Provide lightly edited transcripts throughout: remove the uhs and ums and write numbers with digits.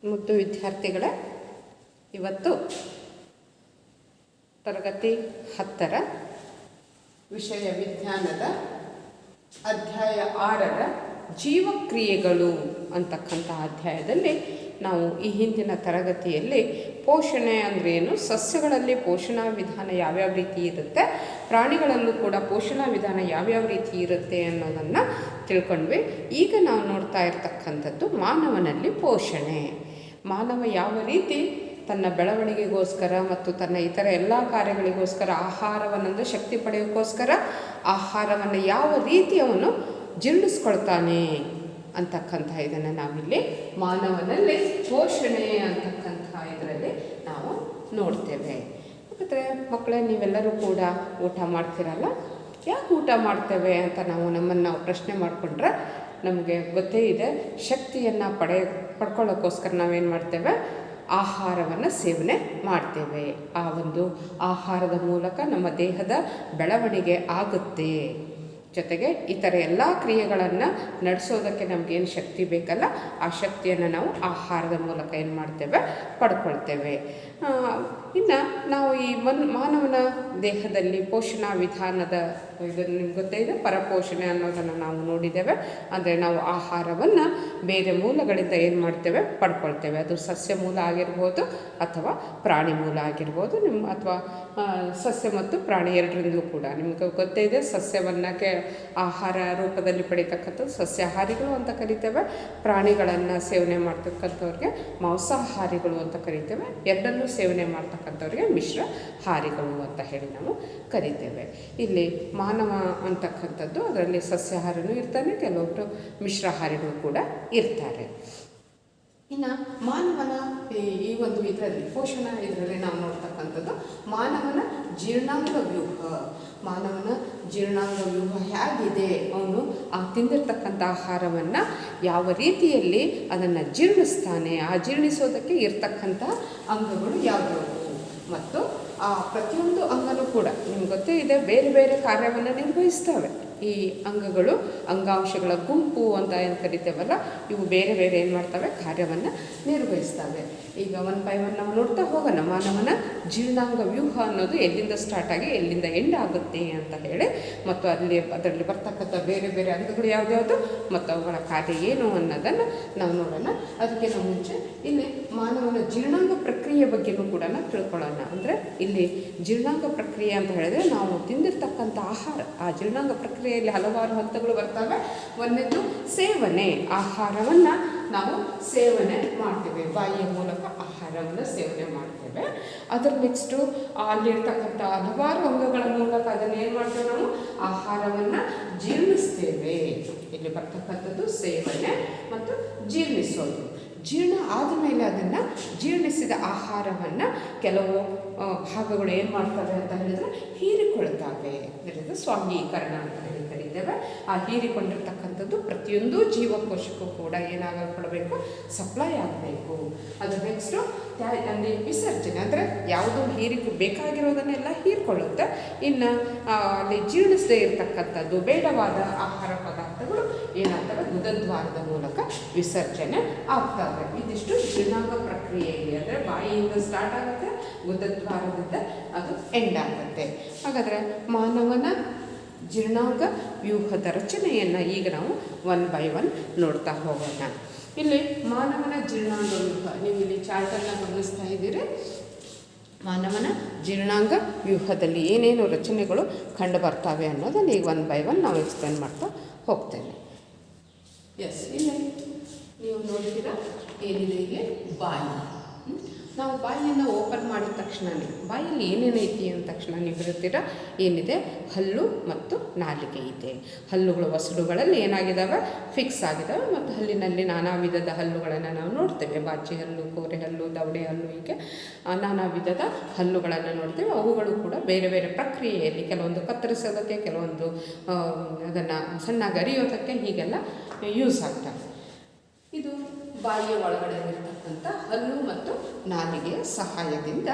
ಮುದ್ದು ವಿದ್ಯಾರ್ಥಿಗಳೇ, ಇವತ್ತು ತರಗತಿ 10ರ ವಿಷಯ ವಿಜ್ಞಾನದ ಅಧ್ಯಾಯ 6ರ ಜೀವಕ್ರಿಯೆಗಳು ಅಂತಕ್ಕಂಥ ಅಧ್ಯಾಯದಲ್ಲಿ ನಾವು ಈ ಹಿಂದಿನ ತರಗತಿಯಲ್ಲಿ ಪೋಷಣೆ ಅಂದರೆ ಏನು, ಸಸ್ಯಗಳಲ್ಲಿ ಪೋಷಣಾ ವಿಧಾನ ಯಾವ್ಯಾವ ರೀತಿ ಇರುತ್ತೆ, ಪ್ರಾಣಿಗಳಲ್ಲೂ ಕೂಡ ಪೋಷಣಾ ವಿಧಾನ ಯಾವ್ಯಾವ ರೀತಿ ಇರುತ್ತೆ ಅನ್ನೋದನ್ನು ತಿಳ್ಕೊಂಡ್ವಿ. ಈಗ ನಾವು ನೋಡ್ತಾ ಇರ್ತಕ್ಕಂಥದ್ದು ಮಾನವನಲ್ಲಿ ಪೋಷಣೆ. ಮಾನವ ಯಾವ ರೀತಿ ತನ್ನ ಬೆಳವಣಿಗೆಗೋಸ್ಕರ ಮತ್ತು ತನ್ನ ಇತರ ಎಲ್ಲ ಕಾರ್ಯಗಳಿಗೋಸ್ಕರ ಆಹಾರವನ್ನಂದರೆ ಶಕ್ತಿ ಪಡೆಯೋಕ್ಕೋಸ್ಕರ ಆಹಾರವನ್ನು ಯಾವ ರೀತಿ ಅವನು ಜೀರ್ಣಿಸ್ಕೊಳ್ತಾನೆ ಅಂತಕ್ಕಂಥ ಇದನ್ನು ನಾವಿಲ್ಲಿ ಮಾನವನಲ್ಲಿ ಪೋಷಣೆ ಅಂತಕ್ಕಂಥ ಇದರಲ್ಲಿ ನಾವು ನೋಡ್ತೇವೆ. ಯಾಕಂದರೆ ಮಕ್ಕಳೇ, ನೀವೆಲ್ಲರೂ ಕೂಡ ಊಟ ಮಾಡ್ತೀರಲ್ಲ, ಯಾಕೆ ಊಟ ಮಾಡ್ತೇವೆ ಅಂತ ನಮ್ಮನ್ನು ನಾವು ಪ್ರಶ್ನೆ ಮಾಡಿಕೊಂಡ್ರೆ ನಮಗೆ ಗೊತ್ತೇ ಇದೆ. ಶಕ್ತಿಯನ್ನು ಪಡ್ಕೊಳ್ಳೋಕ್ಕೋಸ್ಕರ ನಾವೇನು ಮಾಡ್ತೇವೆ, ಆಹಾರವನ್ನು ಸೇವನೆ ಮಾಡ್ತೇವೆ. ಆ ಒಂದು ಆಹಾರದ ಮೂಲಕ ನಮ್ಮ ದೇಹದ ಬೆಳವಣಿಗೆ ಆಗುತ್ತೆ. ಜೊತೆಗೆ ಇತರ ಎಲ್ಲ ಕ್ರಿಯೆಗಳನ್ನು ನಡೆಸೋದಕ್ಕೆ ನಮಗೇನು ಶಕ್ತಿ ಬೇಕಲ್ಲ, ಆ ಶಕ್ತಿಯನ್ನು ನಾವು ಆಹಾರದ ಮೂಲಕ ಏನು ಮಾಡ್ತೇವೆ, ಪಡ್ಕೊಳ್ತೇವೆ. ಇನ್ನು ನಾವು ಈ ಮಾನವನ ದೇಹದಲ್ಲಿ ಪೋಷಣಾ ವಿಧಾನದ ಇದನ್ನು ನಿಮ್ಗೆ ಗೊತ್ತೇ ಇದೆ, ಪರಪೋಷಣೆ ಅನ್ನೋದನ್ನು ನಾವು ನೋಡಿದ್ದೇವೆ. ಅಂದರೆ ನಾವು ಆಹಾರವನ್ನು ಬೇರೆ ಮೂಲಗಳಿಂದ ಏನು ಮಾಡ್ತೇವೆ, ಪಡ್ಕೊಳ್ತೇವೆ. ಅದು ಸಸ್ಯ ಮೂಲ ಆಗಿರ್ಬೋದು ಅಥವಾ ಪ್ರಾಣಿ ಮೂಲ ಆಗಿರ್ಬೋದು, ಅಥವಾ ಸಸ್ಯ ಮತ್ತು ಪ್ರಾಣಿ ಎರಡರಿಂದಲೂ ಕೂಡ. ನಿಮ್ಗೆ ಗೊತ್ತೇ ಇದೆ, ಸಸ್ಯವನ್ನು ಆಹಾರ ರೂಪದಲ್ಲಿ ಪಡಿತಕ್ಕಂಥದ್ದು ಸಸ್ಯಾಹಾರಿಗಳು ಅಂತ ಕರಿತೇವೆ. ಪ್ರಾಣಿಗಳನ್ನು ಸೇವನೆ ಮಾಡ್ತಕ್ಕಂಥವ್ರಿಗೆ ಮಾಂಸಾಹಾರಿಗಳು ಅಂತ ಕರಿತೇವೆ. ಎರಡನ್ನೂ ಸೇವನೆ ಮಾಡ್ತಕ್ಕಂಥವ್ರಿಗೆ ಮಿಶ್ರಹಾರಿಗಳು ಅಂತ ಹೇಳಿ ನಾವು ಕರಿತೇವೆ. ಇಲ್ಲಿ ಮಾನವ ಅಂತಕ್ಕಂಥದ್ದು ಅದರಲ್ಲಿ ಸಸ್ಯಾಹಾರನೂ ಇರ್ತಾನೆ, ಕೆಲವೊಬ್ಬರು ಮಿಶ್ರಹಾರಿಗಳು ಕೂಡ ಇರ್ತಾರೆ. ಇನ್ನು ಮಾನವನ ಈ ಒಂದು ಇದರಲ್ಲಿ ಪೋಷಣಾ ಇದರಲ್ಲಿ ನಾವು ನೋಡ್ತಕ್ಕಂಥದ್ದು ಮಾನವನ ಜೀರ್ಣಾಂಗ ವ್ಯೂಹ. ಮಾನವನ ಜೀರ್ಣಾಂಗ ವ್ಯೂಹ ಹೇಗಿದೆ, ಅವನು ತಿಂದಿರ್ತಕ್ಕಂಥ ಆಹಾರವನ್ನು ಯಾವ ರೀತಿಯಲ್ಲಿ ಅದನ್ನು ಜೀರ್ಣಿಸ್ತಾನೆ, ಆ ಜೀರ್ಣಿಸೋದಕ್ಕೆ ಇರ್ತಕ್ಕಂಥ ಅಂಗಗಳು ಯಾವ್ಯಾವು, ಮತ್ತು ಆ ಪ್ರತಿಯೊಂದು ಅಂಗನೂ ಕೂಡ ನಿಮ್ಗೆ ಗೊತ್ತೇ ಇದೆ ಬೇರೆ ಬೇರೆ ಕಾರ್ಯವನ್ನು ನಿರ್ವಹಿಸ್ತವೆ. ಈ ಅಂಗಗಳು ಅಂಗಾಂಶಗಳ ಗುಂಪು ಅಂತ ಏನು ಕರಿತೇವಲ್ಲ, ಇವು ಬೇರೆ ಬೇರೆ ಏನು ಮಾಡ್ತವೆ, ಕಾರ್ಯವನ್ನು ನಿರ್ವಹಿಸ್ತವೆ. ಈಗ 1 by 1 ನಾವು ನೋಡ್ತಾ ಹೋಗೋಣ. ಮಾನವನ ಜೀರ್ಣಾಂಗ ವ್ಯೂಹ ಅನ್ನೋದು ಎಲ್ಲಿಂದ ಸ್ಟಾರ್ಟ್ ಆಗಿ ಎಲ್ಲಿಂದ ಎಂಡ್ ಆಗುತ್ತೆ ಅಂತ ಹೇಳಿ, ಮತ್ತು ಅದರಲ್ಲಿ ಬರ್ತಕ್ಕಂಥ ಬೇರೆ ಬೇರೆ ಅಂಗಗಳು ಯಾವ್ದ್ಯಾವುದು ಮತ್ತು ಅವುಗಳ ಕಾರ್ಯ ಏನು ಅನ್ನೋದನ್ನು ನಾವು ನೋಡೋಣ. ಅದಕ್ಕಿಂತ ಮುಂಚೆ ಇಲ್ಲಿ ಮಾನವನ ಜೀರ್ಣಾಂಗ ಪ್ರಕ್ರಿಯೆ ಬಗ್ಗೆಯೂ ಕೂಡ ನಾವು ತಿಳ್ಕೊಳ್ಳೋಣ. ಅಂದರೆ ಇಲ್ಲಿ ಜೀರ್ಣಾಂಗ ಪ್ರಕ್ರಿಯೆ ಅಂತ ಹೇಳಿದ್ರೆ ನಾವು ತಿಂದಿರ್ತಕ್ಕಂಥ ಆಹಾರ, ಆ ಜೀರ್ಣಾಂಗ ಪ್ರಕ್ರಿಯೆಯಲ್ಲಿ ಹಲವಾರು ಹಂತಗಳು ಬರ್ತವೆ. ಒಂದನೇದು ಸೇವನೆ. ಆಹಾರವನ್ನು ನಾವು ಸೇವನೆ ಮಾಡ್ತೇವೆ, ಬಾಯಿಯ ಮೂಲಕ ಆಹಾರವನ್ನು ಸೇವನೆ ಮಾಡ್ತೇವೆ. ಅದರ ನೆಕ್ಸ್ಟು ಅಲ್ಲಿರ್ತಕ್ಕಂಥ ಹಲವಾರು ಅಂಗಗಳ ಮೂಲಕ ಅದನ್ನು ಏನು ಮಾಡ್ತೇವೆ, ನಾವು ಆಹಾರವನ್ನು ಜೀರ್ಣಿಸ್ತೇವೆ. ಇಲ್ಲಿ ಬರ್ತಕ್ಕಂಥದ್ದು ಸೇವನೆ ಮತ್ತು ಜೀರ್ಣಿಸೋದು. ಜೀರ್ಣ ಆದಮೇಲೆ ಅದನ್ನು ಜೀರ್ಣಿಸಿದ ಆಹಾರವನ್ನು ಕೆಲವು ಭಾಗಗಳು ಏನು ಮಾಡ್ತವೆ ಅಂತ ಹೇಳಿದರೆ ಹೀರಿಕೊಳ್ತವೆ. ಇದರಿಂದ ಸ್ವಾಂಗೀಕರಣ ಅಂತ ಹೇಳಿ ಕರೀತೇವೆ. ಆ ಹೀರಿಕೊಂಡಿರ್ತಕ್ಕಂಥದ್ದು ಪ್ರತಿಯೊಂದು ಜೀವಕೋಶಕ್ಕೂ ಕೂಡ ಏನಾಗಲ್ಪಡಬೇಕು, ಸಪ್ಲೈ ಆಗಬೇಕು. ಅದು ನೆಕ್ಸ್ಟು ಅಲ್ಲಿ ವಿಸರ್ಜನೆ, ಅಂದರೆ ಯಾವುದು ಬೇಕಾಗಿರೋದನ್ನೆಲ್ಲ ಹೀರಿಕೊಳ್ಳುತ್ತೆ. ಇನ್ನು ಅಲ್ಲಿ ಜೀರ್ಣಿಸದೇ ಇರತಕ್ಕಂಥದ್ದು ಬೇಡವಾದ ಆಹಾರ ಪದಾರ್ಥಗಳು ಏನಾಗ್ತವೆ, ಗುದದ್ವಾರದ ಮೂಲಕ ವಿಸರ್ಜನೆ ಆಗ್ತವೆ. ಇದಿಷ್ಟು ಜೀರ್ಣಾಂಗ ಪ್ರಕ್ರಿಯೆಯಲ್ಲಿ, ಅಂದರೆ ಬಾಯಿಯಿಂದ ಸ್ಟಾರ್ಟ್ ಆಗುತ್ತೆ, ಗುದದ್ವಾರದಿಂದ ಅದು ಎಂಡ್ ಆಗುತ್ತೆ. ಹಾಗಾದರೆ ಮಾನವನ ಜೀರ್ಣಾಂಗ ವ್ಯೂಹದ ರಚನೆಯನ್ನು ಈಗ ನಾವು 1 by 1 ನೋಡ್ತಾ ಹೋಗೋಣ. ಇಲ್ಲಿ ಮಾನವನ ಜೀರ್ಣಾಂಗ ವ್ಯೂಹ, ನೀವು ಇಲ್ಲಿ ಚಾರ್ಟನ್ನು ಗಮನಿಸ್ತಾ ಇದ್ದೀರಿ. ಮಾನವನ ಜೀರ್ಣಾಂಗ ವ್ಯೂಹದಲ್ಲಿ ಏನೇನು ರಚನೆಗಳು ಕಂಡು ಬರ್ತವೆ ಅನ್ನೋದನ್ನು ಈಗ 1 by 1 ನಾವು ಎಕ್ಸ್ಪ್ಲೇನ್ ಮಾಡ್ತಾ ಹೋಗ್ತೇನೆ. ಎಸ್, ಇಲ್ಲಿ ನೀವು ನೋಡಿದ್ದೀರಾ ಏನಿದೆ, ಇಲ್ಲಿ ಬಾಯಿ. ನಾವು ಬಾಯಿಯನ್ನು ಓಪನ್ ಮಾಡಿದ ತಕ್ಷಣವೇ ಬಾಯಲ್ಲಿ ಏನೇನೈತಿ ಅಂದ ತಕ್ಷಣ ನೀವು ಹೇಳ್ತೀರಾ ಏನಿದೆ, ಹಲ್ಲು ಮತ್ತು ನಾಲಿಗೆ ಇದೆ. ಹಲ್ಲುಗಳು ವಸಡುಗಳಲ್ಲಿ ಏನಾಗಿದ್ದಾವೆ, ಫಿಕ್ಸ್ ಆಗಿದ್ದಾವೆ. ಮತ್ತು ಹಲ್ಲಿನಲ್ಲಿ ನಾನಾ ವಿಧದ ಹಲ್ಲುಗಳನ್ನು ನಾವು ನೋಡ್ತೇವೆ. ಬಾಚಿ ಹಲ್ಲು, ಕೋರೆ ಹಲ್ಲು, ದವಡೆ ಹಲ್ಲು, ಹೀಗೆ ನಾನಾ ವಿಧದ ಹಲ್ಲುಗಳನ್ನು ನೋಡ್ತೇವೆ. ಅವುಗಳು ಕೂಡ ಬೇರೆ ಬೇರೆ ಪ್ರಕ್ರಿಯೆಯಲ್ಲಿ ಕೆಲವೊಂದು ಕತ್ತರಿಸೋದಕ್ಕೆ, ಕೆಲವೊಂದು ಅದನ್ನು ಸಣ್ಣಗೆ ಅರಿಯೋದಕ್ಕೆ ಹೀಗೆಲ್ಲ ಯೂಸ್ ಆಗ್ತವೆ. ಇದು ಬಾಯಿಯ ಒಳಗಡೆ ಇರತಕ್ಕಂಥ ಹಲ್ಲು ಮತ್ತು ನಾಲಿಗೆಯ ಸಹಾಯದಿಂದ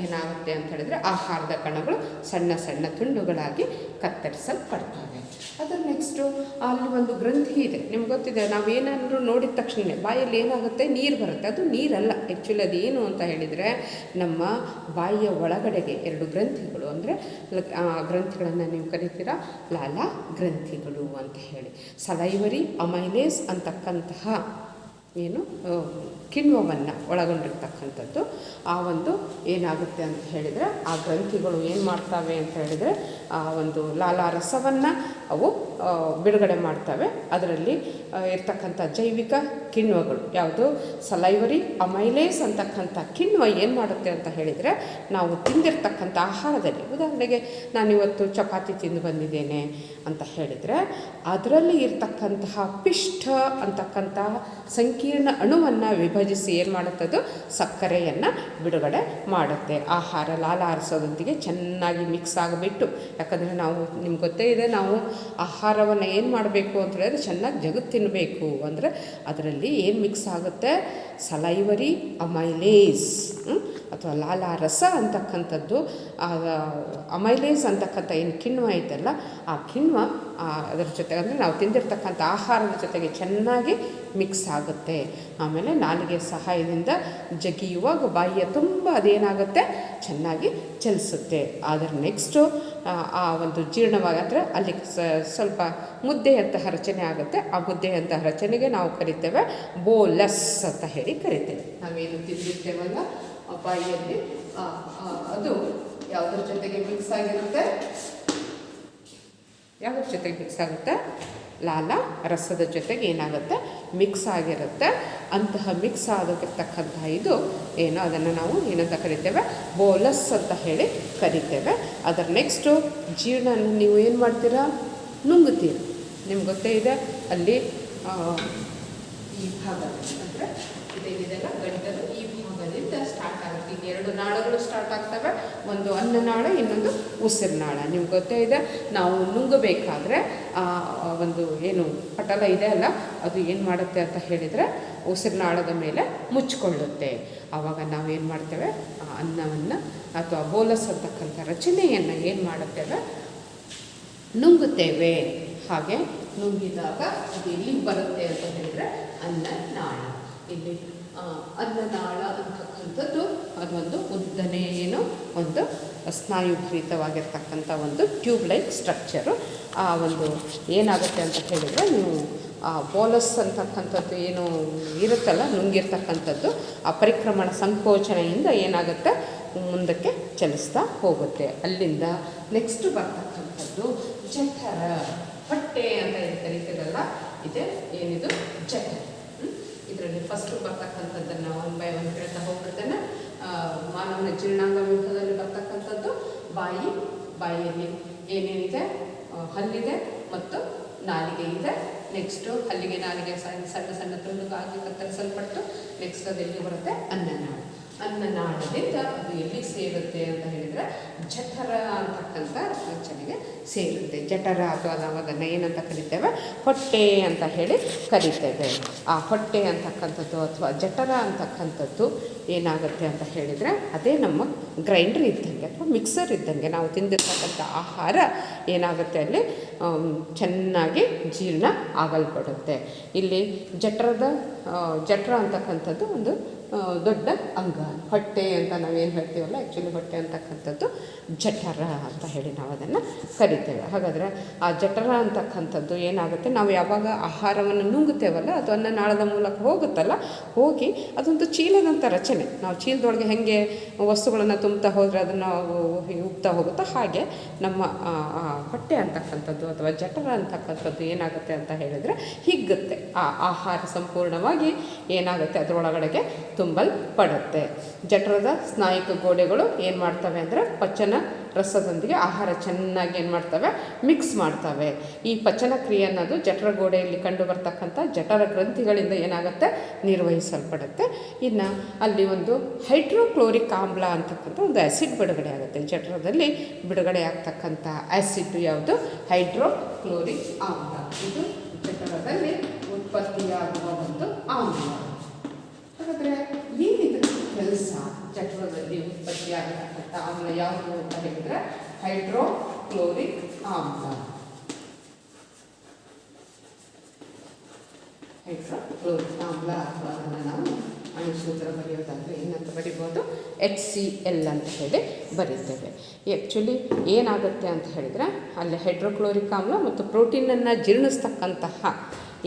ಏನಾಗುತ್ತೆ ಅಂತ ಹೇಳಿದರೆ ಆಹಾರದ ಕಣಗಳು ಸಣ್ಣ ಸಣ್ಣ ತುಂಡುಗಳಾಗಿ ಕತ್ತರಿಸಲ್ಪಡ್ತವೆ. ಅದರ ನೆಕ್ಸ್ಟು ಅಲ್ಲಿ ಒಂದು ಗ್ರಂಥಿ ಇದೆ. ನಿಮ್ಗೆ ಗೊತ್ತಿದೆ, ನಾವೇನಾದರೂ ನೋಡಿದ ತಕ್ಷಣ ಬಾಯಲ್ಲಿ ಏನಾಗುತ್ತೆ, ನೀರು ಬರುತ್ತೆ. ಅದು ನೀರಲ್ಲ, ಆ್ಯಕ್ಚುಲಿ ಅದೇನು ಅಂತ ಹೇಳಿದರೆ ನಮ್ಮ ಬಾಯಿಯ ಒಳಗಡೆಗೆ 2 ಗ್ರಂಥಿಗಳು, ಅಂದರೆ ಗ್ರಂಥಿಗಳನ್ನು ನೀವು ಕರಿತೀರಾ ಲಾಲಾ ಗ್ರಂಥಿಗಳು ಅಂತ ಹೇಳಿ. ಸಲೈವರಿ ಅಮೈಲೇಸ್ ಅಂತಕ್ಕಂತಹ ಏನು ಕಿಣ್ವವನ್ನು ಒಳಗೊಂಡಿರ್ತಕ್ಕಂಥದ್ದು. ಆ ಒಂದು ಏನಾಗುತ್ತೆ ಅಂತ ಹೇಳಿದರೆ ಆ ಗ್ರಂಥಿಗಳು ಏನು ಮಾಡ್ತವೆ ಅಂತ ಹೇಳಿದರೆ ಆ ಒಂದು ಲಾಲಾ ರಸವನ್ನು ಅವು ಬಿಡುಗಡೆ ಮಾಡ್ತವೆ. ಅದರಲ್ಲಿ ಇರ್ತಕ್ಕಂಥ ಜೈವಿಕ ಕಿಣ್ವಗಳು ಯಾವುದು ಸಲೈವರಿ ಅಮೈಲೇಸ್ ಅಂತಕ್ಕಂಥ ಕಿಣ್ವ ಏನು ಮಾಡುತ್ತೆ ಅಂತ ಹೇಳಿದರೆ ನಾವು ತಿಂದಿರ್ತಕ್ಕಂಥ ಆಹಾರದಲ್ಲಿ, ಉದಾಹರಣೆಗೆ ನಾನಿವತ್ತು ಚಪಾತಿ ತಿಂದು ಬಂದಿದ್ದೇನೆ ಅಂತ ಹೇಳಿದರೆ ಅದರಲ್ಲಿ ಇರ್ತಕ್ಕಂತಹ ಪಿಷ್ಟ ಅಂತಕ್ಕಂತಹ ಸಂಕೀರ್ಣ ಅಣುವನ್ನು ವಿಭಜಿಸಿ ಏನು ಮಾಡುತ್ತದು ಸಕ್ಕರೆಯನ್ನು ಬಿಡುಗಡೆ ಮಾಡುತ್ತೆ. ಆಹಾರ ಲಾಲಾರಸದೊಂದಿಗೆ ಚೆನ್ನಾಗಿ ಮಿಕ್ಸ್ ಆಗಿಬಿಟ್ಟು, ಯಾಕಂದರೆ ನಾವು ನಿಮ್ಗೆ ಗೊತ್ತೇ ಇದೆ, ನಾವು ಆಹಾರವನ್ನು ಏನು ಮಾಡಬೇಕು ಅಂತ ಹೇಳಿದ್ರೆ ಚೆನ್ನಾಗಿ ಜಗತ್ತು ತಿನ್ನಬೇಕು ಅಂದರೆ ಅದರಲ್ಲಿ ಏನು ಮಿಕ್ಸ್ ಆಗುತ್ತೆ, ಸಲೈವರಿ ಅಮೈಲೇಸ್ ಅಥವಾ ಲಾಲಾರಸ ಅಂತಕ್ಕಂಥದ್ದು, ಅಮೈಲೇಸ್ ಅಂತಕ್ಕಂಥ ಏನು ಕಿಣ್ವ ಐತಲ್ಲ ಆ ಕಿಣ್ವ ಅದರ ಜೊತೆಗೆ ಅಂದರೆ ನಾವು ತಿಂದಿರ್ತಕ್ಕಂಥ ಆಹಾರದ ಜೊತೆಗೆ ಚೆನ್ನಾಗಿ ಮಿಕ್ಸ್ ಆಗುತ್ತೆ. ಆಮೇಲೆ ನಾಲಿಗೆ ಸಹಾಯದಿಂದ ಜಗಿಯುವಾಗ ಬಾಯಿಯ ತುಂಬ ಅದೇನಾಗುತ್ತೆ ಚೆನ್ನಾಗಿ ಚಲಿಸುತ್ತೆ. ಅದರ ನೆಕ್ಸ್ಟು ಆ ಒಂದು ಜೀರ್ಣವಾಗಿ ಅಂದರೆ ಅಲ್ಲಿ ಸ್ವಲ್ಪ ಮುದ್ದೆಯಂತಹ ರಚನೆ ಆಗುತ್ತೆ. ಆ ಮುದ್ದೆಯಂತಹ ರಚನೆಗೆ ನಾವು ಕರಿತೇವೆ ಬೋಲಸ್ ಅಂತ ಹೇಳಿ ಕರಿತೇವೆ. ನಾವೇನು ತಿಂದಿರ್ತೇವಲ್ಲ ಬಾಯಿಯಲ್ಲಿ ಅದು ಯಾವುದ್ರ ಜೊತೆಗೆ ಮಿಕ್ಸ್ ಆಗಿರುತ್ತೆ, ಯಾವುದ್ರ ಜೊತೆಗೆ ಮಿಕ್ಸ್ ಆಗುತ್ತೆ, ಲಾಲಾ ರಸದ ಜೊತೆಗೆ ಏನಾಗುತ್ತೆ ಮಿಕ್ಸ್ ಆಗಿರುತ್ತೆ. ಅಂತಹ ಮಿಕ್ಸ್ ಆಗಿರ್ತಕ್ಕಂತಹ ಇದು ಏನು ಅದನ್ನು ನಾವು ಏನಂತ ಕರಿತೇವೆ ಬೋಲಸ್ ಅಂತ ಹೇಳಿ ಕರಿತೇವೆ. ಅದರ ನೆಕ್ಸ್ಟು ಜೀರ್ಣ ನೀವು ಏನು ಮಾಡ್ತೀರಾ ನುಂಗುತ್ತೀರಿ. ನಿಮ್ಗೆ ಗೊತ್ತೇ ಇದೆ ಅಲ್ಲಿ ಈ ಭಾಗ ಅಂದರೆ ಇದೇನಿದೆಲ್ಲ ಗಂಟಲು ಈ ಭಾಗದಿಂದ ಸ್ಟಾರ್ಟ್ ಆಗುತ್ತೆ. ಈಗ 2 ನಾಳಗಳು ಸ್ಟಾರ್ಟ್ ಆಗ್ತವೆ, ಒಂದು ಅನ್ನನಾಳ ಇನ್ನೊಂದು ಉಸಿರುನಾಳ. ನಿಮ್ಗೆ ಗೊತ್ತೇ ಇದೆ, ನಾವು ನುಂಗಬೇಕಾದ್ರೆ ಒಂದು ಏನು ಪಟಲ ಇದೆ ಅಲ್ಲ ಅದು ಏನು ಮಾಡುತ್ತೆ ಅಂತ ಹೇಳಿದರೆ ಉಸಿರುನಾಳದ ಮೇಲೆ ಮುಚ್ಚಿಕೊಳ್ಳುತ್ತೆ. ಆವಾಗ ನಾವೇನು ಮಾಡ್ತೇವೆ ಅನ್ನವನ್ನು ಅಥವಾ ಬೋಲಸ್ ಅಂತಕ್ಕಂಥ ರಚನೆಯನ್ನು ಏನು ಮಾಡುತ್ತೇವೆ ನುಂಗುತ್ತೇವೆ. ಹಾಗೆ ನುಂಗಿದಾಗ ಅದು ಎಲ್ಲಿಗೆ ಬರುತ್ತೆ ಅಂತ ಹೇಳಿದರೆ ಅನ್ನನಾಳ. ಇಲ್ಲಿ ಅನ್ನನಾಳ ಅಂತಕ್ಕಂಥದ್ದು ಅದೊಂದು ಉದ್ದನೇ ಏನು ಒಂದು ಸ್ನಾಯುಭರಿತವಾಗಿರ್ತಕ್ಕಂಥ ಒಂದು ಟ್ಯೂಬ್ ಲೈಕ್ ಸ್ಟ್ರಕ್ಚರು. ಆ ಒಂದು ಏನಾಗುತ್ತೆ ಅಂತ ಹೇಳಿದರೆ ನೀವು ಆ ಬೋಲಸ್ ಅಂತಕ್ಕಂಥದ್ದು ಏನು ಇರುತ್ತಲ್ಲ ನುಂಗಿರ್ತಕ್ಕಂಥದ್ದು ಆ ಪರಿಕ್ರಮಣ ಸಂಕೋಚನೆಯಿಂದ ಏನಾಗುತ್ತೆ ಮುಂದಕ್ಕೆ ಚಲಿಸ್ತಾ ಹೋಗುತ್ತೆ. ಅಲ್ಲಿಂದ ನೆಕ್ಸ್ಟ್ ಬರ್ತಕ್ಕಂಥದ್ದು ಜಠರ, ಹೊಟ್ಟೆ ಅಂತ ಏನು ಕರಿತೀರಲ್ಲ ಇದೆ ಏನಿದು ಜಠರ. ಇದರಲ್ಲಿ ಫಸ್ಟು ಬರ್ತಕ್ಕಂಥದ್ದನ್ನು 1 by 1 ಹೇಳ್ತಾ ಹೋಗ್ಬಿಡ್ತೇನೆ. ಮಾನವನ ಜೀರ್ಣಾಂಗ ವ್ಯೂಹದಲ್ಲಿ ಬರ್ತಕ್ಕಂಥದ್ದು ಬಾಯಿಯಲ್ಲಿ ಏನೇನಿದೆ ಹಲ್ಲಿದೆ ಮತ್ತು ನಾಲಿಗೆ ಇದೆ. ನೆಕ್ಸ್ಟು ಹಲ್ಲಿಗೆ ನಾಲಿಗೆ ಸಣ್ಣ ಸಣ್ಣ ತುಂಡುಗಾಗಿ ಕತ್ತರಿಸಲ್ಪಟ್ಟು ನೆಕ್ಸ್ಟ್ ಅದು ಎಲ್ಲಿ ಬರುತ್ತೆ ಅನ್ನನಾಳ. ಅನ್ನನಾಳದಿಂದ ಅದು ಎಲ್ಲಿಗೆ ಸೇರುತ್ತೆ ಅಂತ ಹೇಳಿದರೆ ಜಠರ ಅಂತಕ್ಕಂಥ ರಚನೆಗೆ ಸೇರುತ್ತೆ. ಜಠರ ಅಥವಾ ನಾವು ಅದನ್ನು ಏನಂತ ಕರಿತೇವೆ ಹೊಟ್ಟೆ ಅಂತ ಹೇಳಿ ಕರಿತೇವೆ. ಆ ಹೊಟ್ಟೆ ಅಂತಕ್ಕಂಥದ್ದು ಅಥವಾ ಜಠರ ಅಂತಕ್ಕಂಥದ್ದು ಏನಾಗುತ್ತೆ ಅಂತ ಹೇಳಿದರೆ ಅದೇ ನಮ್ಮ ಗ್ರೈಂಡರ್ ಇದ್ದಂಗೆ ಅಥವಾ ಮಿಕ್ಸರ್ ಇದ್ದಂಗೆ ನಾವು ತಿಂದಿರ್ತಕ್ಕಂಥ ಆಹಾರ ಏನಾಗುತ್ತೆ ಅಲ್ಲಿ ಚೆನ್ನಾಗಿ ಜೀರ್ಣ ಆಗಲ್ಪಡುತ್ತೆ. ಇಲ್ಲಿ ಜಠರ ಅಂತಕ್ಕಂಥದ್ದು ಒಂದು ದೊಡ್ಡ ಅಂಗ. ಹೊಟ್ಟೆ ಅಂತ ನಾವೇನು ಹೇಳ್ತೀವಲ್ಲ ಆ್ಯಕ್ಚುಲಿ ಹೊಟ್ಟೆ ಅಂತಕ್ಕಂಥದ್ದು ಜಠರ ಅಂತ ಹೇಳಿ ನಾವು ಅದನ್ನು ಕರಿತೇವೆ. ಹಾಗಾದರೆ ಆ ಜಠರ ಅಂತಕ್ಕಂಥದ್ದು ಏನಾಗುತ್ತೆ ನಾವು ಯಾವಾಗ ಆಹಾರವನ್ನು ನುಂಗುತ್ತೇವಲ್ಲ ಅದು ಅನ್ನನಾಳದ ಮೂಲಕ ಹೋಗುತ್ತಲ್ಲ, ಹೋಗಿ ಅದೊಂದು ಚೀಲದಂಥ ರಚನೆ. ನಾವು ಚೀಲದೊಳಗೆ ಹೇಗೆ ವಸ್ತುಗಳನ್ನು ತುಂಬ್ತಾ ಹೋದರೆ ಅದನ್ನು ಉಗ್ತಾ ಹೋಗುತ್ತೋ ಹಾಗೆ ನಮ್ಮ ಹೊಟ್ಟೆ ಅಂತಕ್ಕಂಥದ್ದು ಅಥವಾ ಜಠರ ಅಂತಕ್ಕಂಥದ್ದು ಏನಾಗುತ್ತೆ ಅಂತ ಹೇಳಿದರೆ ಹಿಗ್ಗುತ್ತೆ. ಆ ಆಹಾರ ಸಂಪೂರ್ಣವಾಗಿ ಏನಾಗುತ್ತೆ ಅದರೊಳಗಡೆಗೆ ತುಂಬಲ್ಪಡುತ್ತೆ. ಜಠರದ ಸ್ನಾಯುಕ ಗೋಡೆಗಳು ಏನು ಮಾಡ್ತವೆ ಅಂದರೆ ಪಚನ ರಸದೊಂದಿಗೆ ಆಹಾರ ಚೆನ್ನಾಗಿ ಏನು ಮಾಡ್ತವೆ ಮಿಕ್ಸ್ ಮಾಡ್ತವೆ. ಈ ಪಚನ ಕ್ರಿಯೆ ಅನ್ನೋದು ಜಠರ ಗೋಡೆಯಲ್ಲಿ ಕಂಡು ಬರ್ತಕ್ಕಂಥ ಜಠರ ಗ್ರಂಥಿಗಳಿಂದ ಏನಾಗುತ್ತೆ ನಿರ್ವಹಿಸಲ್ಪಡುತ್ತೆ. ಇನ್ನು ಅಲ್ಲಿ ಒಂದು ಹೈಡ್ರೋಕ್ಲೋರಿಕ್ ಆಮ್ಲ ಅಂತಕ್ಕಂಥ ಒಂದು ಆ್ಯಸಿಡ್ ಬಿಡುಗಡೆ ಆಗುತ್ತೆ. ಜಠರದಲ್ಲಿ ಬಿಡುಗಡೆ ಆಗ್ತಕ್ಕಂಥ ಆ್ಯಸಿಡ್ ಯಾವುದು ಹೈಡ್ರೋಕ್ಲೋರಿಕ್ ಆಮ್ಲ. ಇದು ಜಠರದಲ್ಲಿ ಉತ್ಪತ್ತಿಯಾಗುವ ಒಂದು ಆಮ್ಲ. ಹಾಗಾದರೆ ಏನಿದೆ ಕೆಲಸ ಜಠರದಲ್ಲಿ ಉತ್ಪತ್ತಿಯಾಗತಕ್ಕಂಥ ಆಮ್ಲ ಯಾವುದು ಅಂತ ಹೇಳಿದರೆ ಹೈಡ್ರೋಕ್ಲೋರಿಕ್ ಆಮ್ಲ. ಹೈಡ್ರೋಕ್ಲೋರಿಕ್ ಆಮ್ಲ ಅಥವಾ ಅದನ್ನು ನಾವು ಅಣುಸೂತ್ರ ಬರೆಯೋದಾದರೆ ಏನಂತ ಬರಿಬೋದು, HCl ಅಂತ ಹೇಳಿ ಬರೀತೇವೆ. ಆ್ಯಕ್ಚುಲಿ ಏನಾಗುತ್ತೆ ಅಂತ ಹೇಳಿದರೆ ಅಲ್ಲಿ ಹೈಡ್ರೋಕ್ಲೋರಿಕ್ ಆಮ್ಲ ಮತ್ತು ಪ್ರೋಟೀನನ್ನು ಜೀರ್ಣಿಸ್ತಕ್ಕಂತಹ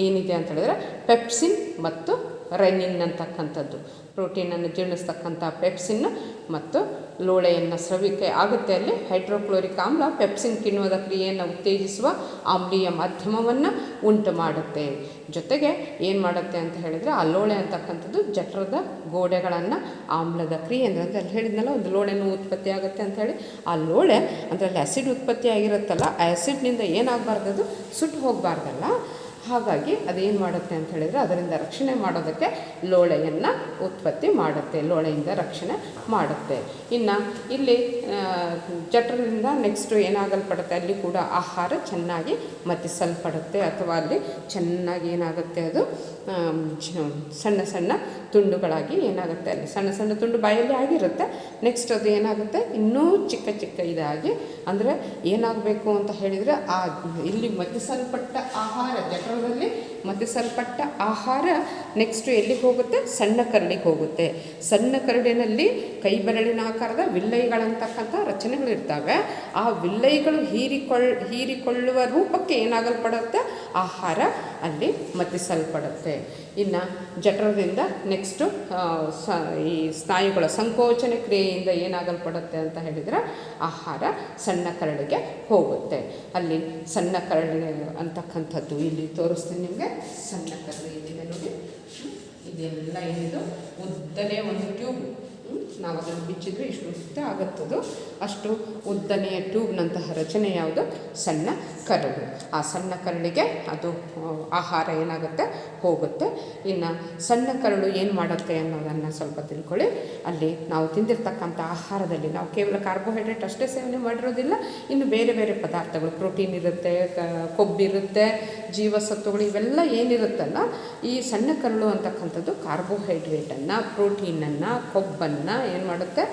ಏನಿದೆ ಅಂತ ಹೇಳಿದರೆ ಪೆಪ್ಸಿನ್ ಮತ್ತು ರೆನಿನ್ ಅಂತಕ್ಕಂಥದ್ದು. ಪ್ರೋಟೀನನ್ನು ಜೀರ್ಣಿಸ್ತಕ್ಕಂಥ ಪೆಪ್ಸಿನ್ ಮತ್ತು ಲೋಳೆಯನ್ನು ಸ್ರವಿಕೆ ಆಗುತ್ತೆ. ಅಲ್ಲಿ ಹೈಡ್ರೋಕ್ಲೋರಿಕ್ ಆಮ್ಲ ಪೆಪ್ಸಿನ್ ಕಿಣ್ವದ ಕ್ರಿಯೆಯನ್ನು ಉತ್ತೇಜಿಸುವ ಆಮ್ಲೀಯ ಮಾಧ್ಯಮವನ್ನು ಉಂಟು ಮಾಡುತ್ತೆ. ಜೊತೆಗೆ ಏನು ಮಾಡುತ್ತೆ ಅಂತ ಹೇಳಿದರೆ ಆ ಲೋಳೆ ಅಂತಕ್ಕಂಥದ್ದು ಜಠರದ ಗೋಡೆಗಳನ್ನು ಆಮ್ಲದ ಕ್ರಿಯೆ ಅಂದರೆ ಅಲ್ಲಿ ಹೇಳಿದ್ನಲ್ಲ ಒಂದು ಲೋಳೆನೂ ಉತ್ಪತ್ತಿ ಆಗುತ್ತೆ ಅಂತ ಹೇಳಿ, ಆ ಲೋಳೆ ಅದರಲ್ಲಿ ಆ್ಯಸಿಡ್ ಉತ್ಪತ್ತಿ ಆಗಿರುತ್ತಲ್ಲ, ಆ ಆ್ಯಸಿಡ್ನಿಂದ ಏನಾಗಬಾರ್ದು, ಅದು ಸುಟ್ಟು ಹೋಗಬಾರ್ದಲ್ಲ. ಹಾಗಾಗಿ ಅದೇನು ಮಾಡುತ್ತೆ ಅಂತ ಹೇಳಿದರೆ ಅದರಿಂದ ರಕ್ಷಣೆ ಮಾಡೋದಕ್ಕೆ ಲೋಳೆಯನ್ನು ಉತ್ಪತ್ತಿ ಮಾಡುತ್ತೆ, ಲೋಳೆಯಿಂದ ರಕ್ಷಣೆ ಮಾಡುತ್ತೆ. ಇನ್ನು ಇಲ್ಲಿ ಜಠರದಿಂದ ನೆಕ್ಸ್ಟು ಏನಾಗಲ್ಪಡುತ್ತೆ, ಅಲ್ಲಿ ಕೂಡ ಆಹಾರ ಚೆನ್ನಾಗಿ ಮಥಿಸಲ್ಪಡುತ್ತೆ ಅಥವಾ ಅಲ್ಲಿ ಚೆನ್ನಾಗಿ ಏನಾಗುತ್ತೆ, ಅದು ಸಣ್ಣ ಸಣ್ಣ ತುಂಡುಗಳಾಗಿ ಏನಾಗುತ್ತೆ, ಅಲ್ಲಿ ಸಣ್ಣ ಸಣ್ಣ ತುಂಡು ಬಾಯಲ್ಲಿ ಆಗಿರುತ್ತೆ. ನೆಕ್ಸ್ಟ್ ಅದು ಏನಾಗುತ್ತೆ, ಇನ್ನೂ ಚಿಕ್ಕ ಚಿಕ್ಕ ಇದಾಗಿ, ಅಂದರೆ ಏನಾಗಬೇಕು ಅಂತ ಹೇಳಿದರೆ ಆ ಇಲ್ಲಿ ಮಥಿಸಲ್ಪಟ್ಟ ಆಹಾರ ಜಠರದಲ್ಲಿ ಮಥಿಸಲ್ಪಟ್ಟ ಆಹಾರ ನೆಕ್ಸ್ಟು ಎಲ್ಲಿಗೆ ಹೋಗುತ್ತೆ, ಸಣ್ಣ ಕರಳಿಗೆ ಹೋಗುತ್ತೆ. ಸಣ್ಣ ಕರಳಿನಲ್ಲಿ ಕೈ ಬೆರಳಿನ ಆಕಾರದ ವಿಲ್ಲೈಗಳಂತಕ್ಕಂಥ ರಚನೆಗಳಿರ್ತವೆ. ಆ ವಿಲ್ಲೈಗಳು ಹೀರಿಕೊಳ್ಳುವ ರೂಪಕ್ಕೆ ಏನಾಗಲ್ಪಡುತ್ತೆ, ಆಹಾರ ಅಲ್ಲಿ ಮಥಿಸಲ್ಪಡುತ್ತೆ. ಇನ್ನು ಜಠರದಿಂದ ನೆಕ್ಸ್ಟು ಈ ಸ್ನಾಯುಗಳ ಸಂಕೋಚನ ಕ್ರಿಯೆಯಿಂದ ಏನಾಗಲ್ಪಡುತ್ತೆ ಅಂತ ಹೇಳಿದರೆ ಆಹಾರ ಸಣ್ಣ ಕರಳಿಗೆ ಹೋಗುತ್ತೆ. ಅಲ್ಲಿ ಸಣ್ಣ ಕರಳಿಗೆ ಅಂತಕ್ಕಂಥದ್ದು ಇಲ್ಲಿ ತೋರಿಸ್ತೀನಿ ನಿಮಗೆ. ಸಣ್ಣ ಕರಳು ಇಲ್ಲಿದೆ ನೋಡಿ, ಇದೆಲ್ಲ ಏನಿದು ಉದ್ದನೇ ಒಂದು ಟ್ಯೂಬ್. ನಾವು ಅದನ್ನು ಬಿಚ್ಚಿದ್ರೆ ಇಷ್ಟು ಉದ್ದ ಆಗುತ್ತದು, ಅಷ್ಟು ಉದ್ದನೆಯ ಟ್ಯೂಬ್ನಂತಹ ರಚನೆ ಯಾವುದು, ಸಣ್ಣ ಕರಳು. ಆ ಸಣ್ಣ ಕರಳಿಗೆ ಅದು ಆಹಾರ ಏನಾಗುತ್ತೆ, ಹೋಗುತ್ತೆ. ಇನ್ನು ಸಣ್ಣ ಕರಳು ಏನು ಮಾಡುತ್ತೆ ಅನ್ನೋದನ್ನು ಸ್ವಲ್ಪ ತಿಳ್ಕೊಳ್ಳಿ. ಅಲ್ಲಿ ನಾವು ತಿಂದಿರ್ತಕ್ಕಂಥ ಆಹಾರದಲ್ಲಿ ನಾವು ಕೇವಲ ಕಾರ್ಬೋಹೈಡ್ರೇಟ್ ಅಷ್ಟೇ ಸೇವನೆ ಮಾಡಿರೋದಿಲ್ಲ, ಇನ್ನು ಬೇರೆ ಬೇರೆ ಪದಾರ್ಥಗಳು, ಪ್ರೋಟೀನ್ ಇರುತ್ತೆ, ಕೊಬ್ಬಿರುತ್ತೆ, ಜೀವಸತ್ವಗಳು, ಇವೆಲ್ಲ ಏನಿರುತ್ತಲ್ಲ, ಈ ಸಣ್ಣ ಕರಳು ಅಂತಕ್ಕಂಥದ್ದು ಕಾರ್ಬೋಹೈಡ್ರೇಟನ್ನು, ಪ್ರೋಟೀನನ್ನು, ಕೊಬ್ಬನ್ನು ಏನು ಮಾಡುತ್ತೆ,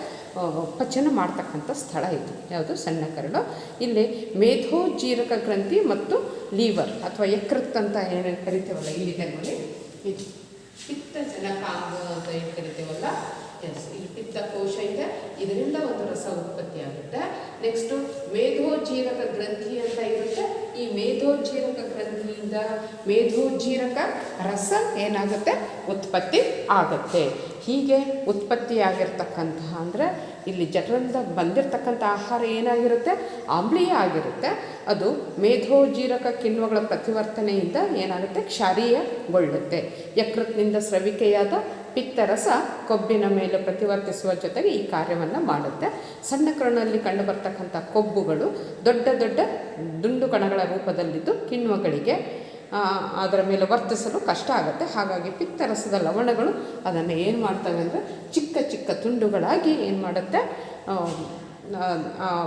ಪಚನ ಮಾಡ್ತಕ್ಕಂಥ ಸ್ಥಳ ಇದು. ಯಾವುದು, ಸಣ್ಣ ಕರಳು. ಇಲ್ಲಿ ಮೇಧೋಜೀರಕ ಗ್ರಂಥಿ ಮತ್ತು ಲೀವರ್ ಅಥವಾ ಯಕೃತ್ ಅಂತ ಏನು ಕರಿತೇವಲ್ಲ, ಇಲ್ಲಿದೆ ನೋಡಿ, ಇದು ಪಿತ್ತಜನಕಾಂಗ ಅಂತ ಏನು ಕರಿತೇವಲ್ಲ, ಇಲ್ಲಿ ಪಿತ್ತಕೋಶ ಇದೆ, ಇದರಿಂದ ಒಂದು ರಸ ಉತ್ಪತ್ತಿ ಆಗುತ್ತೆ. ನೆಕ್ಸ್ಟು ಮೇಧೋಜೀರಕ ಗ್ರಂಥಿ ಅಂತ ಇರುತ್ತೆ. ಈ ಮೇಧೋಜೀರಕ ಗ್ರಂಥಿಯಿಂದ ಮೇಧೋಜೀರಕ ರಸ ಏನಾಗುತ್ತೆ, ಉತ್ಪತ್ತಿ ಆಗುತ್ತೆ. ಹೀಗೆ ಉತ್ಪತ್ತಿಯಾಗಿರ್ತಕ್ಕಂತಹ ಅಂದರೆ ಇಲ್ಲಿ ಜಠರದಿಂದ ಬಂದಿರತಕ್ಕಂಥ ಆಹಾರ ಏನಾಗಿರುತ್ತೆ, ಆಮ್ಲೀಯ ಆಗಿರುತ್ತೆ. ಅದು ಮೇಧೋಜೀರಕ ಕಿಣ್ವಗಳ ಪ್ರತಿವರ್ತನೆಯಿಂದ ಏನಾಗುತ್ತೆ, ಕ್ಷಾರೀಯಗೊಳ್ಳುತ್ತೆ. ಯಕೃತ್ನಿಂದ ಸ್ರವಿಕೆಯಾದ ಪಿತ್ತರಸ ಕೊಬ್ಬಿನ ಮೇಲೆ ಪ್ರತಿವರ್ತಿಸುವ ಜೊತೆಗೆ ಈ ಕಾರ್ಯವನ್ನು ಮಾಡುತ್ತೆ. ಸಣ್ಣ ಕರುಳಿನಲ್ಲಿ ಕಂಡುಬರ್ತಕ್ಕಂಥ ಕೊಬ್ಬುಗಳು ದೊಡ್ಡ ದೊಡ್ಡ ದುಂಡು ಕಣಗಳ ರೂಪದಲ್ಲಿದ್ದು ಕಿಣ್ವಗಳಿಗೆ ಅದರ ಮೇಲೆ ವರ್ತಿಸಲು ಕಷ್ಟ ಆಗುತ್ತೆ. ಹಾಗಾಗಿ ಪಿತ್ತರಸದ ಲವಣಗಳು ಅದನ್ನು ಏನು ಮಾಡ್ತವೆ ಅಂದರೆ ಚಿಕ್ಕ ಚಿಕ್ಕ ತುಂಡುಗಳಾಗಿ ಏನು ಮಾಡುತ್ತೆ,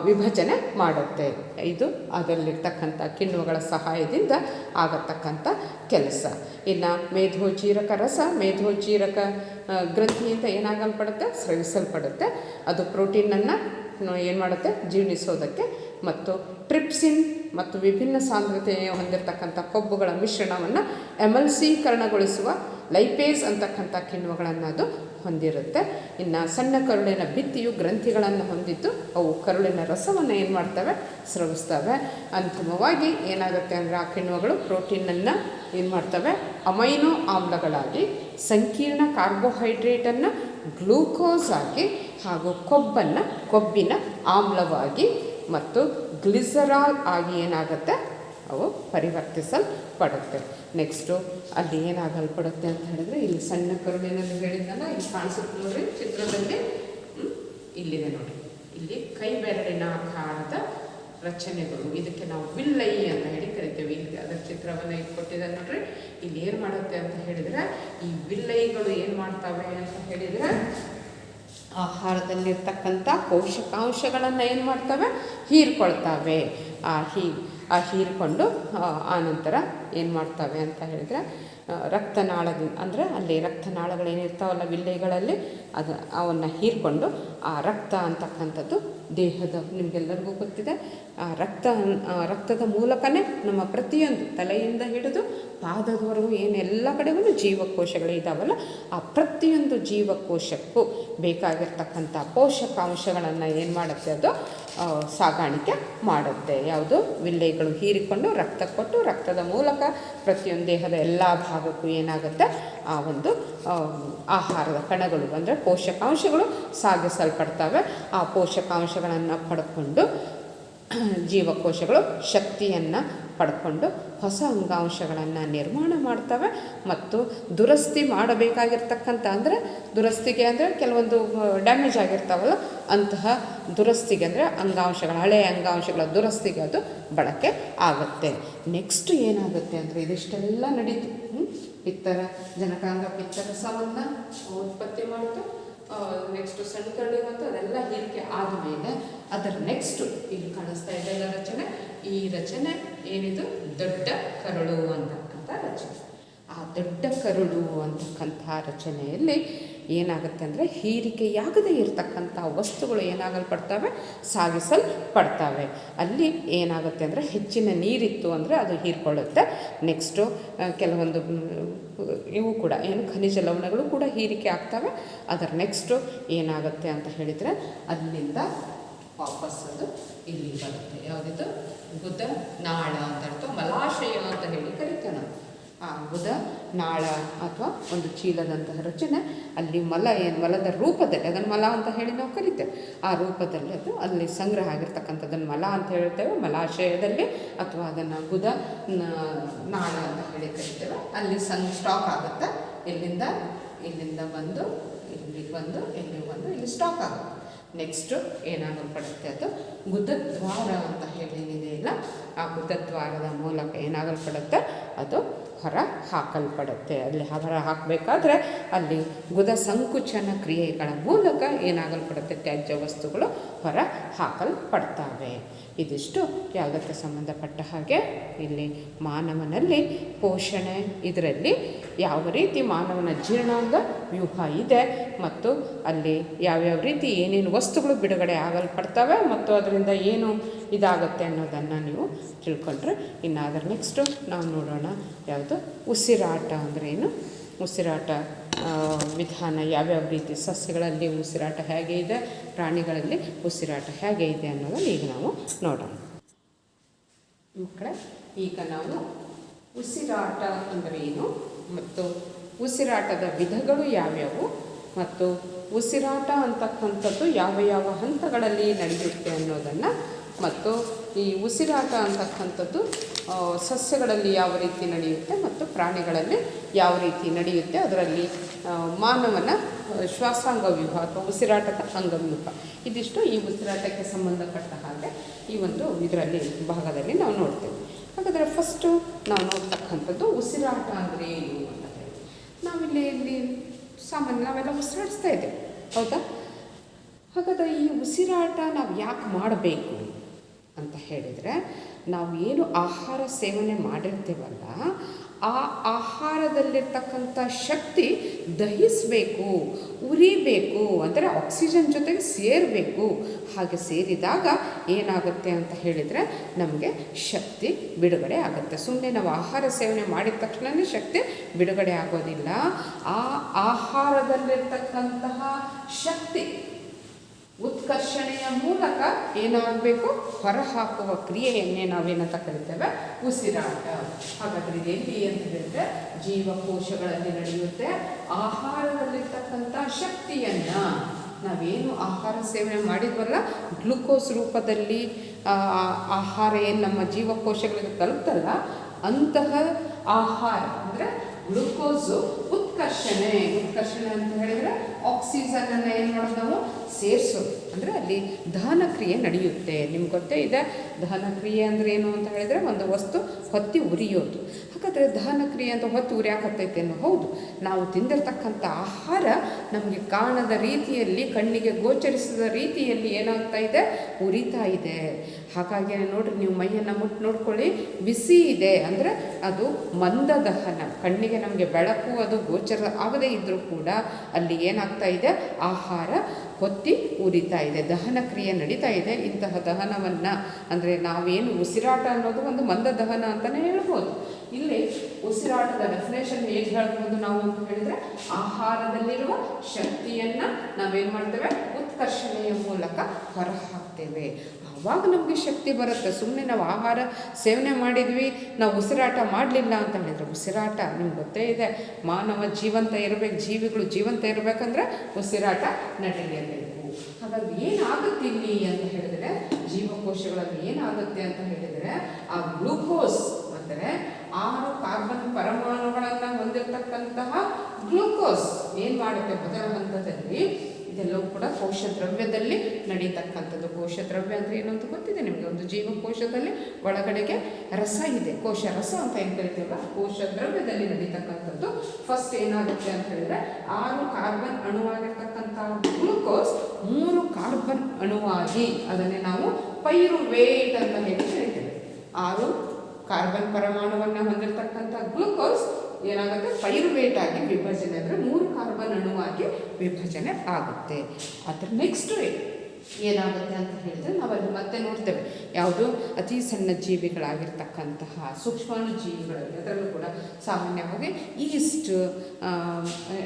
ವಿಭಜನೆ ಮಾಡುತ್ತೆ. ಇದು ಅದರಲ್ಲಿರ್ತಕ್ಕಂಥ ಕಿಣ್ವಗಳ ಸಹಾಯದಿಂದ ಆಗತಕ್ಕಂಥ ಕೆಲಸ. ಇನ್ನು ಮೇಧೋಜೀರಕ ರಸ ಮೇಧೋಜೀರಕ ಗ್ರಂಥಿಯಿಂದ ಏನಾಗಲ್ಪಡುತ್ತೆ, ಸ್ರವಿಸಲ್ಪಡುತ್ತೆ. ಅದು ಪ್ರೋಟೀನನ್ನು ಏನು ಮಾಡುತ್ತೆ, ಜೀರ್ಣಿಸೋದಕ್ಕೆ ಮತ್ತು ಟ್ರಿಪ್ಸಿನ್ ಮತ್ತು ವಿಭಿನ್ನ ಸಾಂದ್ರತೆಯ ಹೊಂದಿರತಕ್ಕಂಥ ಕೊಬ್ಬುಗಳ ಮಿಶ್ರಣವನ್ನು ಎಮಲ್ಸೀಕರಣಗೊಳಿಸುವ ಲೈಪೇಸ್ ಅಂತಕ್ಕಂಥ ಕಿಣ್ವಗಳನ್ನು ಅದು ಹೊಂದಿರುತ್ತೆ. ಇನ್ನು ಸಣ್ಣ ಕರುಳಿನ ಭಿತ್ತಿಯು ಗ್ರಂಥಿಗಳನ್ನು ಹೊಂದಿದ್ದು ಅವು ಕರುಳಿನ ರಸವನ್ನು ಏನು ಮಾಡ್ತವೆ, ಸ್ರವಿಸ್ತವೆ. ಅಂತಿಮವಾಗಿ ಏನಾಗುತ್ತೆ ಅಂದರೆ ಆ ಕಿಣ್ವಗಳು ಪ್ರೋಟೀನನ್ನು ಏನು ಮಾಡ್ತವೆ, ಅಮೈನೋ ಆಮ್ಲಗಳಾಗಿ, ಸಂಕೀರ್ಣ ಕಾರ್ಬೋಹೈಡ್ರೇಟನ್ನು ಗ್ಲೂಕೋಸ್ ಆಗಿ, ಹಾಗೂ ಕೊಬ್ಬನ್ನು ಕೊಬ್ಬಿನ ಆಮ್ಲವಾಗಿ ಮತ್ತು ಗ್ಲಿಸರಾಲ್ ಆಗಿ ಏನಾಗುತ್ತೆ, ಅವು ಪರಿವರ್ತಿಸಲ್ಪಡುತ್ತೆ. ನೆಕ್ಸ್ಟು ಅಲ್ಲಿ ಏನಾಗಲ್ಪಡುತ್ತೆ ಅಂತ ಹೇಳಿದ್ರೆ, ಇಲ್ಲಿ ಸಣ್ಣ ಕರುಳಿನಲ್ಲಿ ಹೇಳಿದ್ನಲ್ಲ, ಇಲ್ಲಿ ಕಾಣಿಸುತ್ತೆ ನೋಡ್ರಿ ಚಿತ್ರದಲ್ಲಿ, ಇಲ್ಲಿದೆ ನೋಡಿ, ಇಲ್ಲಿ ಕೈ ಬೆರಳಿನ ಆಕಾರದ ರಚನೆಗಳು, ಇದಕ್ಕೆ ನಾವು ವಿಲ್ಲೈ ಅಂತ ಹೇಳಿ ಕರಿತೇವೆ. ಇಲ್ಲಿ ಅದರ ಚಿತ್ರವನ್ನು ಕೊಟ್ಟಿದ್ದಾರೆ ನೋಡ್ರಿ. ಇಲ್ಲಿ ಏನು ಮಾಡುತ್ತೆ ಅಂತ ಹೇಳಿದರೆ, ಈ ವಿಲ್ಲೈಗಳು ಏನು ಮಾಡ್ತವೆ ಅಂತ ಹೇಳಿದರೆ, ಆಹಾರದಲ್ಲಿರ್ತಕ್ಕಂಥ ಪೋಷಕಾಂಶಗಳನ್ನು ಏನು ಮಾಡ್ತವೆ, ಹೀರ್ಕೊಳ್ತವೆ. ಹೀರಿಕೊಂಡು ಆನಂತರ ಏನು ಮಾಡ್ತವೆ ಅಂತ ಹೇಳಿದರೆ ರಕ್ತನಾಳದಿಂದ ಅಂದರೆ ಅಲ್ಲಿ ರಕ್ತನಾಳಗಳೇನಿರ್ತಾವಲ್ಲ ವಿಲ್ಲೆಗಳಲ್ಲಿ ಅವನ್ನು ಹೀರ್ಕೊಂಡು ಆ ರಕ್ತ ಅಂತಕ್ಕಂಥದ್ದು ದೇಹದ ನಿಮಗೆಲ್ಲರಿಗೂ ಗೊತ್ತಿದೆ ಆ ರಕ್ತದ ಮೂಲಕನೇ ನಮ್ಮ ಪ್ರತಿಯೊಂದು ತಲೆಯಿಂದ ಹಿಡಿದು ಪಾದದವರೆಗೂ ಏನೆಲ್ಲ ಕಡೆಗೂ ಜೀವಕೋಶಗಳಿದ್ದಾವಲ್ಲ ಆ ಪ್ರತಿಯೊಂದು ಜೀವಕೋಶಕ್ಕೂ ಬೇಕಾಗಿರ್ತಕ್ಕಂಥ ಪೋಷಕಾಂಶಗಳನ್ನು ಏನು ಮಾಡುತ್ತೆ ಅದು ಸಾಗಾಣಿಕೆ ಮಾಡುತ್ತೆ. ಯಾವುದು ವಿಲ್ಲೆಗಳು ಹೀರಿಕೊಂಡು ರಕ್ತ ಕೊಟ್ಟು ರಕ್ತದ ಮೂಲಕ ಪ್ರತಿಯೊಂದು ದೇಹದ ಎಲ್ಲ ಭಾಗಕ್ಕೂ ಏನಾಗುತ್ತೆ ಆ ಒಂದು ಆಹಾರದ ಕಣಗಳು ಅಂದರೆ ಪೋಷಕಾಂಶಗಳು ಸಾಗಿಸಲ್ಪಡ್ತವೆ. ಆ ಪೋಷಕಾಂಶಗಳನ್ನು ಪಡ್ಕೊಂಡು ಜೀವಕೋಶಗಳು ಶಕ್ತಿಯನ್ನು ಪಡ್ಕೊಂಡು ಹೊಸ ಅಂಗಾಂಶಗಳನ್ನು ನಿರ್ಮಾಣ ಮಾಡ್ತವೆ ಮತ್ತು ದುರಸ್ತಿ ಮಾಡಬೇಕಾಗಿರ್ತಕ್ಕಂಥ ಅಂದರೆ ದುರಸ್ತಿಗೆ ಅಂದರೆ ಕೆಲವೊಂದು ಡ್ಯಾಮೇಜ್ ಆಗಿರ್ತಾವಲ್ಲ ಅಂತಹ ದುರಸ್ತಿಗೆ ಅಂದರೆ ಹಳೆಯ ಅಂಗಾಂಶಗಳ ದುರಸ್ತಿಗೆ ಅದು ಬಳಕೆ ಆಗುತ್ತೆ. ನೆಕ್ಸ್ಟ್ ಏನಾಗುತ್ತೆ ಅಂದರೆ ಇದಿಷ್ಟೆಲ್ಲ ನಡೀತು. ಪಿತ್ತರ ಜನಕಾಂಗ ಪಿತ್ತರಸವನ್ನು ಉತ್ಪತ್ತಿ ಮಾಡಿತು. ನೆಕ್ಸ್ಟು ಸಣ್ಣ ಕರಡಿ ಮತ್ತು ಅದೆಲ್ಲ ಹೀರಿಕೆ ಆದಮೇಲೆ ಅದರ ನೆಕ್ಸ್ಟು ಇಲ್ಲಿ ಕಾಣಿಸ್ತಾ ಇದೆಲ್ಲ ರಚನೆ. ಈ ರಚನೆ ಏನಿದು ದೊಡ್ಡ ಕರುಳು ಅಂತಕ್ಕಂಥ ರಚನೆ. ಆ ದೊಡ್ಡ ಕರುಳು ಅಂತಕ್ಕಂಥ ರಚನೆಯಲ್ಲಿ ಏನಾಗುತ್ತೆ ಅಂದರೆ ಹೀರಿಕೆಯಾಗದೇ ಇರತಕ್ಕಂಥ ವಸ್ತುಗಳು ಏನಾಗಲ್ಪಡ್ತವೆ ಸಾಗಿಸಲ್ಪಡ್ತವೆ. ಅಲ್ಲಿ ಏನಾಗುತ್ತೆ ಅಂದರೆ ಹೆಚ್ಚಿನ ನೀರಿತ್ತು ಅಂದರೆ ಅದು ಹೀರ್ಕೊಳ್ಳುತ್ತೆ. ನೆಕ್ಸ್ಟು ಕೆಲವೊಂದು ಇವು ಕೂಡ ಖನಿಜ ಲವಣಗಳು ಕೂಡ ಹೀರಿಕೆ ಆಗ್ತವೆ. ಅದರ ನೆಕ್ಸ್ಟು ಏನಾಗುತ್ತೆ ಅಂತ ಹೇಳಿದರೆ ಅಲ್ಲಿಂದ ವಾಪಸ್ ಅದು ಇಲ್ಲಿ ಬರುತ್ತೆ. ಯಾವುದಿದು ಗುದ ನಾಳ ಅಂತ ಅಥವಾ ಮಲಾಶಯ ಅಂತ ಹೇಳಿ ಕರಿತೇವೆ ನಾವು. ಆ ಗುದ ನಾಳ ಅಥವಾ ಒಂದು ಚೀಲದಂತಹ ರಚನೆ ಅಲ್ಲಿ ಮಲದ ರೂಪದಲ್ಲಿ ಅದನ್ನು ಮಲ ಅಂತ ಹೇಳಿ ನಾವು ಕರಿತೇವೆ. ಆ ರೂಪದಲ್ಲಿ ಅದು ಅಲ್ಲಿ ಸಂಗ್ರಹ ಆಗಿರ್ತಕ್ಕಂಥದ್ದನ್ನು ಮಲ ಅಂತ ಹೇಳ್ತೇವೆ. ಮಲಾಶಯದಲ್ಲಿ ಅಥವಾ ಅದನ್ನು ಗುದ ನಾಳ ಅಂತ ಹೇಳಿ ಕರಿತೇವೆ. ಅಲ್ಲಿ ಸ್ಟಾಕ್ ಆಗುತ್ತೆ. ಇಲ್ಲಿಂದ ಬಂದು ಇಲ್ಲಿಗೆ ಬಂದು ಇಲ್ಲಿ ಸ್ಟಾಕ್ ಆಗುತ್ತೆ. ನೆಕ್ಸ್ಟು ಏನಾಗಲ್ಪಡುತ್ತೆ ಅದು ಗುದದ್ವಾರ ಅಂತ ಏನಿದೆ ಇಲ್ಲ ಆ ಗುದದ್ವಾರದ ಮೂಲಕ ಏನಾಗಲ್ಪಡುತ್ತೆ ಅದು ಹೊರ ಹಾಕಲ್ಪಡುತ್ತೆ. ಅಲ್ಲಿ ಹೊರ ಹಾಕಬೇಕಾದ್ರೆ ಅಲ್ಲಿ ಗುದ ಸಂಕುಚನ ಕ್ರಿಯೆಗಳ ಮೂಲಕ ಏನಾಗಲ್ಪಡುತ್ತೆ ತ್ಯಾಜ್ಯ ವಸ್ತುಗಳು ಹೊರ ಹಾಕಲ್ಪಡ್ತವೆ. ಇದಿಷ್ಟು ಯಾವುದಕ್ಕೆ ಸಂಬಂಧಪಟ್ಟ ಹಾಗೆ ಇಲ್ಲಿ ಮಾನವನಲ್ಲಿ ಪೋಷಣೆ, ಇದರಲ್ಲಿ ಯಾವ ರೀತಿ ಮಾನವನ ಜೀರ್ಣಾಂಗ ವ್ಯೂಹ ಇದೆ ಮತ್ತು ಅಲ್ಲಿ ಯಾವ್ಯಾವ ರೀತಿ ಏನೇನು ವಸ್ತುಗಳು ಬಿಡುಗಡೆ ಆಗಲ್ಪಡ್ತವೆ ಮತ್ತು ಅದರಿಂದ ಏನು ಇದಾಗುತ್ತೆ ಅನ್ನೋದನ್ನು ನೀವು ತಿಳ್ಕೊಂಡ್ರೆ ಇನ್ನು ಅದರ ನೆಕ್ಸ್ಟು ನಾವು ನೋಡೋಣ. ಯಾವುದು ಉಸಿರಾಟ ಅಂದರೆ ಏನು, ಉಸಿರಾಟ ವಿಧಾನ ಯಾವ್ಯಾವ ರೀತಿ, ಸಸ್ಯಗಳಲ್ಲಿ ಉಸಿರಾಟ ಹೇಗೆ ಇದೆ, ಪ್ರಾಣಿಗಳಲ್ಲಿ ಉಸಿರಾಟ ಹೇಗೆ ಇದೆ ಅನ್ನೋದನ್ನು ಈಗ ನಾವು ನೋಡೋಣ. ಮಕ್ಕಳೇ, ಈಗ ನಾವು ಉಸಿರಾಟ ಅಂದರೆ ಏನು ಮತ್ತು ಉಸಿರಾಟದ ವಿಧಗಳು ಯಾವ್ಯಾವು ಮತ್ತು ಉಸಿರಾಟ ಅಂತಕ್ಕಂಥದ್ದು ಯಾವ ಹಂತಗಳಲ್ಲಿ ನಡೆಯುತ್ತೆ ಅನ್ನೋದನ್ನು ಮತ್ತು ಈ ಉಸಿರಾಟ ಅಂತಕ್ಕಂಥದ್ದು ಸಸ್ಯಗಳಲ್ಲಿ ಯಾವ ರೀತಿ ನಡೆಯುತ್ತೆ ಮತ್ತು ಪ್ರಾಣಿಗಳಲ್ಲಿ ಯಾವ ರೀತಿ ನಡೆಯುತ್ತೆ, ಅದರಲ್ಲಿ ಮಾನವನ ಶ್ವಾಸಾಂಗ ವ್ಯೂಹ ಅಥವಾ ಉಸಿರಾಟದ ಅಂಗವ್ಯೂಹ, ಇದಿಷ್ಟು ಈ ಉಸಿರಾಟಕ್ಕೆ ಸಂಬಂಧಪಟ್ಟ ಹಾಗೆ ಈ ಒಂದು ಇದರಲ್ಲಿ ಭಾಗದಲ್ಲಿ ನಾವು ನೋಡ್ತೇವೆ. ಹಾಗಾದರೆ ಫಸ್ಟು ನಾವು ನೋಡ್ತಕ್ಕಂಥದ್ದು ಉಸಿರಾಟ ಅಂದರೆ ಏನು ಅಂತ ಹೇಳಿ. ನಾವಿಲ್ಲಿ ಸಾಮಾನ್ಯ ನಾವೆಲ್ಲ ಉಸಿರಾಡಿಸ್ತಾ ಇದ್ದೇವೆ, ಹೌದಾ? ಹಾಗಾದರೆ ಈ ಉಸಿರಾಟ ನಾವು ಯಾಕೆ ಮಾಡಬೇಕು ಅಂತ ಹೇಳಿದರೆ, ನಾವು ಏನು ಆಹಾರ ಸೇವನೆ ಮಾಡಿರ್ತೇವಲ್ಲ ಆ ಆಹಾರದಲ್ಲಿರ್ತಕ್ಕಂಥ ಶಕ್ತಿ ದಹಿಸಬೇಕು, ಉರಿಬೇಕು, ಅಂದರೆ ಆಕ್ಸಿಜನ್ ಜೊತೆಗೆ ಸೇರಬೇಕು. ಹಾಗೆ ಸೇರಿದಾಗ ಏನಾಗುತ್ತೆ ಅಂತ ಹೇಳಿದರೆ ನಮಗೆ ಶಕ್ತಿ ಬಿಡುಗಡೆ ಆಗುತ್ತೆ. ಸುಮ್ಮನೆ ನಾವು ಆಹಾರ ಸೇವನೆ ಮಾಡಿದ ತಕ್ಷಣವೇ ಶಕ್ತಿ ಬಿಡುಗಡೆ ಆಗೋದಿಲ್ಲ. ಆ ಆಹಾರದಲ್ಲಿರ್ತಕ್ಕಂತಹ ಶಕ್ತಿ ಉತ್ಕರ್ಷಣೆಯ ಮೂಲಕ ಏನಾಗಬೇಕು, ಹೊರಹಾಕುವ ಕ್ರಿಯೆಯನ್ನೇ ನಾವೇನಂತ ಕರಿತೇವೆ ಉಸಿರಾಟ. ಹಾಗಾದರೆ ಇದು ಎಲ್ಲಿ ಅಂತ ಹೇಳಿದ್ರೆ ಜೀವಕೋಶಗಳಲ್ಲಿ ನಡೆಯುತ್ತೆ. ಆಹಾರದಲ್ಲಿರ್ತಕ್ಕಂಥ ಶಕ್ತಿಯನ್ನು ನಾವೇನು ಆಹಾರ ಸೇವನೆ ಮಾಡಿದ್ವಲ್ಲ, ಗ್ಲುಕೋಸ್ ರೂಪದಲ್ಲಿ ಆಹಾರ ಏನು ನಮ್ಮ ಜೀವಕೋಶಗಳಿಗೆ ತಲುಪ್ತಲ್ಲ, ಅಂತಹ ಆಹಾರ ಅಂದರೆ ಗ್ಲುಕೋಸು ಉತ್ಕರ್ಷಣೆ ಅಂತ ಹೇಳಿದರೆ ಆಕ್ಸಿಜನನ್ನು ಏನು ಮಾಡೋದು ನಾವು ಸೇರಿಸೋದು, ಅಂದರೆ ಅಲ್ಲಿ ದಹನ ಕ್ರಿಯೆ ನಡೆಯುತ್ತೆ. ನಿಮ್ಗೆ ಗೊತ್ತೇ ಇದೆ ದಹನ ಕ್ರಿಯೆ ಅಂದರೆ ಏನು ಅಂತ ಹೇಳಿದರೆ ಒಂದು ವಸ್ತು ಹೊತ್ತಿ ಉರಿಯೋದು. ಹಾಗಾದರೆ ದಹನ ಕ್ರಿಯೆ ಅಂತ ಹೊತ್ತು ಉರಿಯಾಕತ್ತೈತೆ ಅನ್ನೋ ಹೌದು, ನಾವು ತಿಂದಿರ್ತಕ್ಕಂಥ ಆಹಾರ ನಮಗೆ ಕಾಣದ ರೀತಿಯಲ್ಲಿ, ಕಣ್ಣಿಗೆ ಗೋಚರಿಸಿದ ರೀತಿಯಲ್ಲಿ ಏನಾಗ್ತಾ ಇದೆ, ಉರಿತಾ ಇದೆ. ಹಾಗಾಗಿ ನೋಡ್ರಿ, ನೀವು ಮೈಯನ್ನು ಮುಟ್ಟು ನೋಡ್ಕೊಳ್ಳಿ, ಬಿಸಿ ಇದೆ ಅಂದರೆ ಅದು ಮಂದ ದಹನ. ಕಣ್ಣಿಗೆ ನಮಗೆ ಬೆಳಕು ಅದು ಗೋಚರ ಆಗದೇ ಇದ್ದರೂ ಕೂಡ ಅಲ್ಲಿ ಏನಾಗ್ತಾ ಇದೆ, ಆಹಾರ ಹೊತ್ತಿ ಉರಿತಾ ಇದೆ, ದಹನ ಕ್ರಿಯೆ ನಡೀತಾ ಇದೆ. ಇಂತಹ ದಹನವನ್ನು ಅಂದರೆ ನಾವೇನು ಉಸಿರಾಟ ಅನ್ನೋದು ಒಂದು ಮಂದ ದಹನ ಅಂತಲೇ ಹೇಳ್ಬೋದು. ಇಲ್ಲಿ ಉಸಿರಾಟದ ಡೆಫಿನೇಷನ್ ಹೇಗೆ ಹೇಳ್ಬೋದು ನಾವು ಅಂತ ಹೇಳಿದರೆ, ಆಹಾರದಲ್ಲಿರುವ ಶಕ್ತಿಯನ್ನು ನಾವೇನು ಮಾಡ್ತೇವೆ, ಉತ್ಕರ್ಷಣೆಯ ಮೂಲಕ ಹೊರಹಾಕ್ತೇವೆ. ಆವಾಗ ನಮಗೆ ಶಕ್ತಿ ಬರುತ್ತೆ. ಸುಮ್ಮನೆ ನಾವು ಆಹಾರ ಸೇವನೆ ಮಾಡಿದ್ವಿ, ನಾವು ಉಸಿರಾಟ ಮಾಡಲಿಲ್ಲ ಅಂತ ಹೇಳಿದರೆ, ಉಸಿರಾಟ ನಿಮ್ಗೆ ಗೊತ್ತೇ ಇದೆ, ಮಾನವ ಜೀವಂತ ಇರಬೇಕು, ಜೀವಿಗಳು ಜೀವಂತ ಇರಬೇಕಂದ್ರೆ ಉಸಿರಾಟ ನಡೀಲೇಬೇಕು. ಹಾಗಾಗಿ ಏನಾಗುತ್ತೆ ಇಲ್ಲಿ ಅಂತ ಹೇಳಿದರೆ, ಜೀವಕೋಶಗಳಲ್ಲಿ ಏನಾಗುತ್ತೆ ಅಂತ ಹೇಳಿದರೆ, ಆ ಗ್ಲೂಕೋಸ್ ಅಂದರೆ 6 ಕಾರ್ಬನ್ ಪರಮಾಣುಗಳನ್ನು ಹೊಂದಿರತಕ್ಕಂತಹ ಗ್ಲೂಕೋಸ್ ಏನು ಮಾಡುತ್ತೆ ಮೊದಲ ಹಂತದಲ್ಲಿ, ಇದೆಲ್ಲವೂ ಕೂಡ ಕೋಶ ದ್ರವ್ಯದಲ್ಲಿ ನಡೀತಕ್ಕಂಥದ್ದು. ಕೋಶ ದ್ರವ್ಯ ಅಂದರೆ ಏನು ಅಂತ ಗೊತ್ತಿದೆ ನಿಮಗೆ. ಒಂದು ಜೀವಕೋಶದಲ್ಲಿ ಒಳಗಡೆಗೆ ರಸ ಇದೆ, ಕೋಶ ರಸ ಅಂತ ಏನು ಕರಿತೀವಲ್ಲ, ಕೋಶ ದ್ರವ್ಯದಲ್ಲಿ ನಡೀತಕ್ಕಂಥದ್ದು. ಫಸ್ಟ್ ಏನಾಗುತ್ತೆ ಅಂತ ಹೇಳಿದ್ರೆ, 6 ಕಾರ್ಬನ್ ಅಣುವಾಗಿರ್ತಕ್ಕಂಥ ಗ್ಲೂಕೋಸ್ 3 ಕಾರ್ಬನ್ ಅಣುವಾಗಿ ಅದನ್ನೇ ನಾವು ಪೈರುವೇಟ್ ಅಂತ ಹೇಳಿ ಕರಿತೇವೆ. 6 ಕಾರ್ಬನ್ ಪರಮಾಣುವನ್ನು ಹೊಂದಿರತಕ್ಕಂಥ ಗ್ಲೂಕೋಸ್ ಏನಾಗುತ್ತೆ, ಪೈರುವೇಟ್ ಆಗಿ ವಿಭಜನೆ ಅಂದರೆ 3 ಕಾರ್ಬನ್ ಅಣುವಾಗಿ ವಿಭಜನೆ ಆಗುತ್ತೆ. ಅದರ ನೆಕ್ಸ್ಟ್ ಏನಾಗುತ್ತೆ ಅಂತ ಹೇಳಿದರೆ, ನಾವಲ್ಲಿ ಮತ್ತೆ ನೋಡ್ತೇವೆ ಯಾವುದು ಅತಿ ಸಣ್ಣ ಜೀವಿಗಳಾಗಿರ್ತಕ್ಕಂತಹ ಸೂಕ್ಷ್ಮಾಣು ಜೀವಿಗಳಲ್ಲಿ, ಅದರಲ್ಲೂ ಕೂಡ ಸಾಮಾನ್ಯವಾಗಿ ಈಸ್ಟ್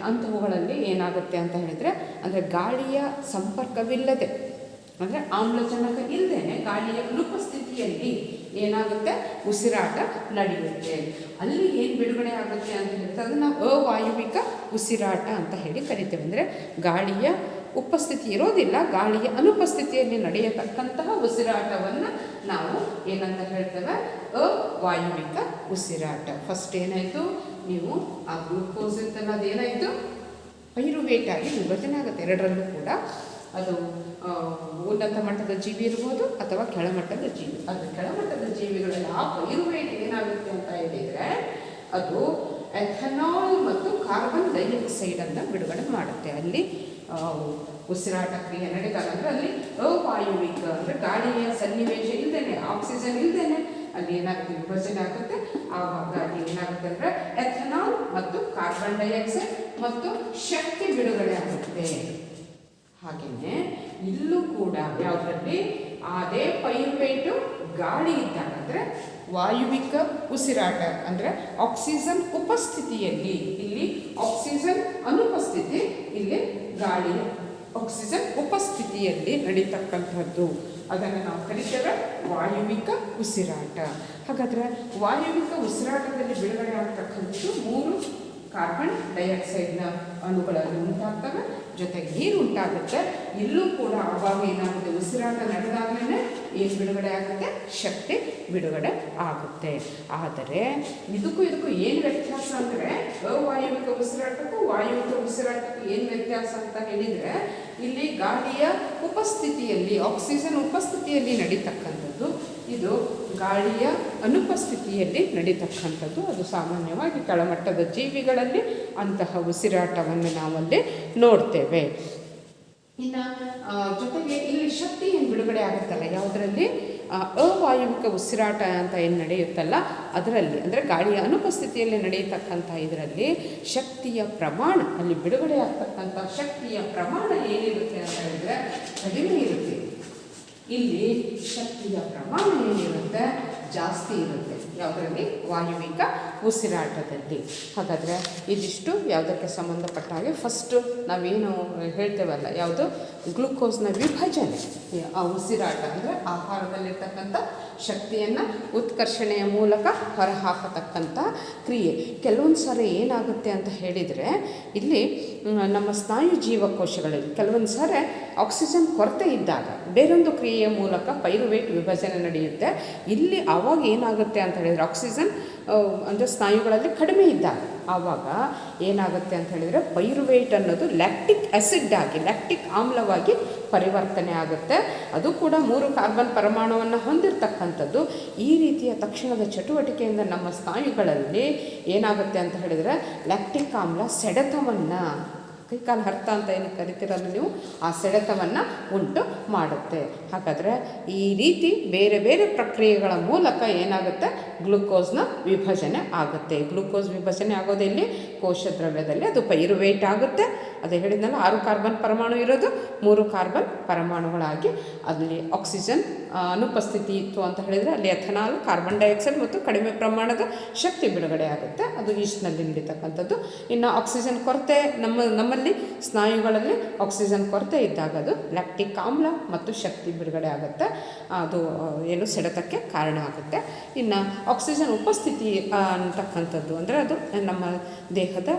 ಅಂಥವುಗಳಲ್ಲಿ ಏನಾಗುತ್ತೆ ಅಂತ ಹೇಳಿದರೆ, ಅಂದರೆ ಗಾಳಿಯ ಸಂಪರ್ಕವಿಲ್ಲದೆ, ಅಂದರೆ ಆಮ್ಲಜನಕ ಇಲ್ಲದೇ ಗಾಳಿಯ ಅನುಪಸ್ಥಿತಿಯಲ್ಲಿ ಏನಾಗುತ್ತೆ, ಉಸಿರಾಟ ನಡೆಯುತ್ತೆ. ಅಲ್ಲಿ ಏನು ಬಿಡುಗಡೆ ಆಗುತ್ತೆ ಅಂತ ಹೇಳಿದ್ರೆ ಅದನ್ನು ಅವಾಯುವಿಕ ಉಸಿರಾಟ ಅಂತ ಹೇಳಿ ಕರಿತೇವೆ. ಅಂದರೆ ಗಾಳಿಯ ಉಪಸ್ಥಿತಿ ಇರೋದಿಲ್ಲ, ಗಾಳಿಯ ಅನುಪಸ್ಥಿತಿಯಲ್ಲಿ ನಡೆಯತಕ್ಕಂತಹ ಉಸಿರಾಟವನ್ನು ನಾವು ಏನಂತ ಹೇಳ್ತೇವೆ, ಅವಾಯುವಿಕ ಉಸಿರಾಟ. ಫಸ್ಟ್ ಏನಾಯಿತು, ನೀವು ಆ ಗ್ಲೂಕೋಸ್ ಇರ್ತಲ್ಲ ಅದೇನಾಯಿತು, ಪೈರುವೇಟ್ ಆಗಿ ವಿಭಜನೆ ಆಗುತ್ತೆ. ಎರಡರಲ್ಲೂ ಕೂಡ ಅದು ಉನ್ನತ ಮಟ್ಟದ ಜೀವಿ ಇರ್ಬೋದು ಅಥವಾ ಕೆಳಮಟ್ಟದ ಜೀವಿ. ಅದು ಕೆಳಮಟ್ಟದ ಜೀವಿಗಳಲ್ಲಿ ಆ ಪೈರುವೇಟ್ ಏನಾಗುತ್ತೆ ಅಂತ ಹೇಳಿದರೆ, ಅದು ಎಥನಾಲ್ ಮತ್ತು ಕಾರ್ಬನ್ ಡೈಆಕ್ಸೈಡನ್ನು ಬಿಡುಗಡೆ ಮಾಡುತ್ತೆ. ಅಲ್ಲಿ ಉಸಿರಾಟ ಕ್ರಿಯೆ ನಡೆದಾಗ ಅಂದರೆ ಅಲ್ಲಿ ಅವಾಯುವಿಕ ಅಂದರೆ ಗಾಳಿಯ ಸನ್ನಿವೇಶ ಇಲ್ಲದೇ, ಆಕ್ಸಿಜನ್ ಇಲ್ಲದೇ ಅಲ್ಲಿ ಏನಾಗುತ್ತೆ, ವಿಭಜನೆ ಆಗುತ್ತೆ. ಆವಾಗ ಅಲ್ಲಿ ಏನಾಗುತ್ತೆ ಅಂದರೆ ಎಥನಾಲ್ ಮತ್ತು ಕಾರ್ಬನ್ ಡೈಆಕ್ಸೈಡ್ ಮತ್ತು ಶಕ್ತಿ ಬಿಡುಗಡೆ ಆಗುತ್ತೆ. ಹಾಗೆಯೇ ಇಲ್ಲೂ ಕೂಡ ಯಾವುದರಲ್ಲಿ ಅದೇ ಪೈರುವೇಟು ಗಾಳಿ ಇದ್ದಾಗ ಅಂದರೆ ವಾಯುವಿಕ ಉಸಿರಾಟ ಅಂದರೆ ಆಕ್ಸಿಜನ್ ಉಪಸ್ಥಿತಿಯಲ್ಲಿ, ಇಲ್ಲಿ ಆಕ್ಸಿಜನ್ ಅನುಪಸ್ಥಿತಿ, ಇಲ್ಲಿ ಗಾಳಿ ಆಕ್ಸಿಜನ್ ಉಪಸ್ಥಿತಿಯಲ್ಲಿ ನಡೀತಕ್ಕಂಥದ್ದು, ಅದನ್ನು ನಾವು ಕರಿತೇವೆ ವಾಯುವಿಕ ಉಸಿರಾಟ. ಹಾಗಾದರೆ ವಾಯುವಿಕ ಉಸಿರಾಟದಲ್ಲಿ ಬಿಡುಗಡೆ ಆಗ್ತಕ್ಕಂಥದ್ದು 3 ಕಾರ್ಬನ್ ಡೈಆಕ್ಸೈಡ್ನ ಅಣುಗಳಲ್ಲಿ ಉಂಟಾಗ್ತವೆ, ಜೊತೆಗೆ ನೀರು ಉಂಟಾಗುತ್ತೆ. ಇಲ್ಲೂ ಕೂಡ ಆವಾಗ ಏನಾಗುತ್ತೆ, ಉಸಿರಾಟ ನಡೆದಾಗಲೇ ಏನು ಬಿಡುಗಡೆ ಆಗುತ್ತೆ, ಶಕ್ತಿ ಬಿಡುಗಡೆ ಆಗುತ್ತೆ. ಆದರೆ ಇದಕ್ಕೂ ಏನು ವ್ಯತ್ಯಾಸ ಅಂದರೆ, ಅವಾಯುವಿಕ ಉಸಿರಾಟಕ್ಕೂ ವಾಯುವಿಕ ಉಸಿರಾಟಕ್ಕೂ ಏನು ವ್ಯತ್ಯಾಸ ಅಂತ ಹೇಳಿದರೆ, ಇಲ್ಲಿ ಗಾಳಿಯ ಉಪಸ್ಥಿತಿಯಲ್ಲಿ, ಆಕ್ಸಿಜನ್ ಉಪಸ್ಥಿತಿಯಲ್ಲಿ ನಡೀತಕ್ಕಂಥದ್ದು, ಇದು ಗಾಳಿಯ ಅನುಪಸ್ಥಿತಿಯಲ್ಲಿ ನಡೀತಕ್ಕಂಥದ್ದು. ಅದು ಸಾಮಾನ್ಯವಾಗಿ ಕೆಳಮಟ್ಟದ ಜೀವಿಗಳಲ್ಲಿ ಅಂತಹ ಉಸಿರಾಟವನ್ನು ನಾವಲ್ಲಿ ನೋಡ್ತೇವೆ. ಇನ್ನು ಜೊತೆಗೆ ಇಲ್ಲಿ ಶಕ್ತಿ ಏನು ಬಿಡುಗಡೆ ಆಗುತ್ತಲ್ಲ, ಯಾವುದರಲ್ಲಿ ಅವಾಯುವಿಕ ಉಸಿರಾಟ ಅಂತ ಏನು ನಡೆಯುತ್ತಲ್ಲ ಅದರಲ್ಲಿ, ಅಂದರೆ ಗಾಳಿಯ ಅನುಪಸ್ಥಿತಿಯಲ್ಲಿ ನಡೆಯತಕ್ಕಂಥ ಇದರಲ್ಲಿ ಶಕ್ತಿಯ ಪ್ರಮಾಣ, ಅಲ್ಲಿ ಬಿಡುಗಡೆ ಆಗ್ತಕ್ಕಂಥ ಶಕ್ತಿಯ ಪ್ರಮಾಣ ಏನಿರುತ್ತೆ ಅಂತ ಹೇಳಿದರೆ ಕಡಿಮೆ ಇರುತ್ತೆ. ಇಲ್ಲಿ ಶಕ್ತಿಯ ಪ್ರಮಾಣ ಏನಿರುತ್ತೆ, ಜಾಸ್ತಿ ಇರುತ್ತೆ. ಯಾವುದರಲ್ಲಿ, ವಾಯುವಿಕ ಉಸಿರಾಟದಲ್ಲಿ. ಹಾಗಾದರೆ ಇದಿಷ್ಟು ಯಾವುದಕ್ಕೆ ಸಂಬಂಧಪಟ್ಟ ಹಾಗೆ ಫಸ್ಟು ನಾವೇನು ಹೇಳ್ತೇವಲ್ಲ, ಯಾವುದು ಗ್ಲೂಕೋಸ್ನ ವಿಭಜನೆ, ಆ ಉಸಿರಾಟ ಅಂದರೆ ಆಹಾರದಲ್ಲಿರ್ತಕ್ಕಂಥ ಶಕ್ತಿಯನ್ನು ಉತ್ಕರ್ಷಣೆಯ ಮೂಲಕ ಹೊರಹಾಕತಕ್ಕಂಥ ಕ್ರಿಯೆ. ಕೆಲವೊಂದು ಸಾರಿ ಏನಾಗುತ್ತೆ ಅಂತ ಹೇಳಿದರೆ, ಇಲ್ಲಿ ನಮ್ಮ ಸ್ನಾಯು ಜೀವಕೋಶಗಳಲ್ಲಿ ಕೆಲವೊಂದು ಸಾರಿ ಆಕ್ಸಿಜನ್ ಕೊರತೆ ಇದ್ದಾಗ ಬೇರೊಂದು ಕ್ರಿಯೆಯ ಮೂಲಕ ಪೈರುವೇಟ್ ವಿಭಜನೆ ನಡೆಯುತ್ತೆ. ಇಲ್ಲಿ ಆವಾಗ ಏನಾಗುತ್ತೆ ಅಂತ ಹೇಳಿದರೆ ಆಕ್ಸಿಜನ್ ಅಂದರೆ ಸ್ನಾಯುಗಳಲ್ಲಿ ಕಡಿಮೆ ಇದ್ದಾಗ ಆವಾಗ ಏನಾಗುತ್ತೆ ಅಂತ ಹೇಳಿದರೆ ಪೈರುವೇಟ್ ಅನ್ನೋದು ಲ್ಯಾಕ್ಟಿಕ್ ಆ್ಯಸಿಡ್ ಆಗಿ ಲ್ಯಾಕ್ಟಿಕ್ ಆಮ್ಲವಾಗಿ ಪರಿವರ್ತನೆ ಆಗುತ್ತೆ. ಅದು ಕೂಡ 3 ಕಾರ್ಬನ್ ಪರಮಾಣುವನ್ನು ಹೊಂದಿರತಕ್ಕಂಥದ್ದು. ಈ ರೀತಿಯ ತಕ್ಷಣದ ಚಟುವಟಿಕೆಯಿಂದ ನಮ್ಮ ಸ್ನಾಯುಗಳಲ್ಲಿ ಏನಾಗುತ್ತೆ ಅಂತ ಹೇಳಿದರೆ ಲ್ಯಾಕ್ಟಿಕ್ ಆಮ್ಲ ಸೆಡೆತವನ್ನು, ಕೈಕಾಲು ಹರ್ತ ಅಂತ ಏನು ಕರಿತೀರಲ್ಲ ನೀವು, ಆ ಸೆಳೆತವನ್ನು ಉಂಟು ಮಾಡುತ್ತೆ. ಹಾಗಾದರೆ ಈ ರೀತಿ ಬೇರೆ ಬೇರೆ ಪ್ರಕ್ರಿಯೆಗಳ ಮೂಲಕ ಏನಾಗುತ್ತೆ, ಗ್ಲೂಕೋಸ್ನ ವಿಭಜನೆ ಆಗುತ್ತೆ. ಗ್ಲೂಕೋಸ್ ವಿಭಜನೆ ಆಗೋದು ಇಲ್ಲಿ ಕೋಶ ದ್ರವ್ಯದಲ್ಲಿ, ಅದು ಪೈರುವೇಟ್ ಆಗುತ್ತೆ. ಅದೇ ಹೇಳಿದ್ನಲ್ಲ 6 ಕಾರ್ಬನ್ ಪರಮಾಣು ಇರೋದು 3 ಕಾರ್ಬನ್ ಪರಮಾಣುಗಳಾಗಿ ಅಲ್ಲಿ ಆಕ್ಸಿಜನ್ ಅನುಪಸ್ಥಿತಿ ಇತ್ತು ಅಂತ ಹೇಳಿದರೆ ಅಲ್ಲಿ ಎಥನಾಲ್, ಕಾರ್ಬನ್ ಡೈಆಕ್ಸೈಡ್ ಮತ್ತು ಕಡಿಮೆ ಪ್ರಮಾಣದ ಶಕ್ತಿ ಬಿಡುಗಡೆ ಆಗುತ್ತೆ. ಅದು ಈಸ್ಟ್ನಲ್ಲಿ ನಡೀತಕ್ಕಂಥದ್ದು. ಇನ್ನು ಆಕ್ಸಿಜನ್ ಕೊರತೆ ನಮ್ಮಲ್ಲಿ ಸ್ನಾಯುಗಳಲ್ಲಿ ಆಕ್ಸಿಜನ್ ಕೊರತೆ ಇದ್ದಾಗ ಅದು ಲ್ಯಾಕ್ಟಿಕ್ ಆಮ್ಲ ಮತ್ತು ಶಕ್ತಿ ಬಿಡುಗಡೆ ಆಗುತ್ತೆ. ಅದು ಏನು ಸೆಳೆತಕ್ಕೆ ಕಾರಣ ಆಗುತ್ತೆ. ಇನ್ನು ಆಕ್ಸಿಜನ್ ಉಪಸ್ಥಿತಿ ಅಂತಕ್ಕಂಥದ್ದು ಅಂದರೆ ಅದು ನಮ್ಮ ದೇಹದ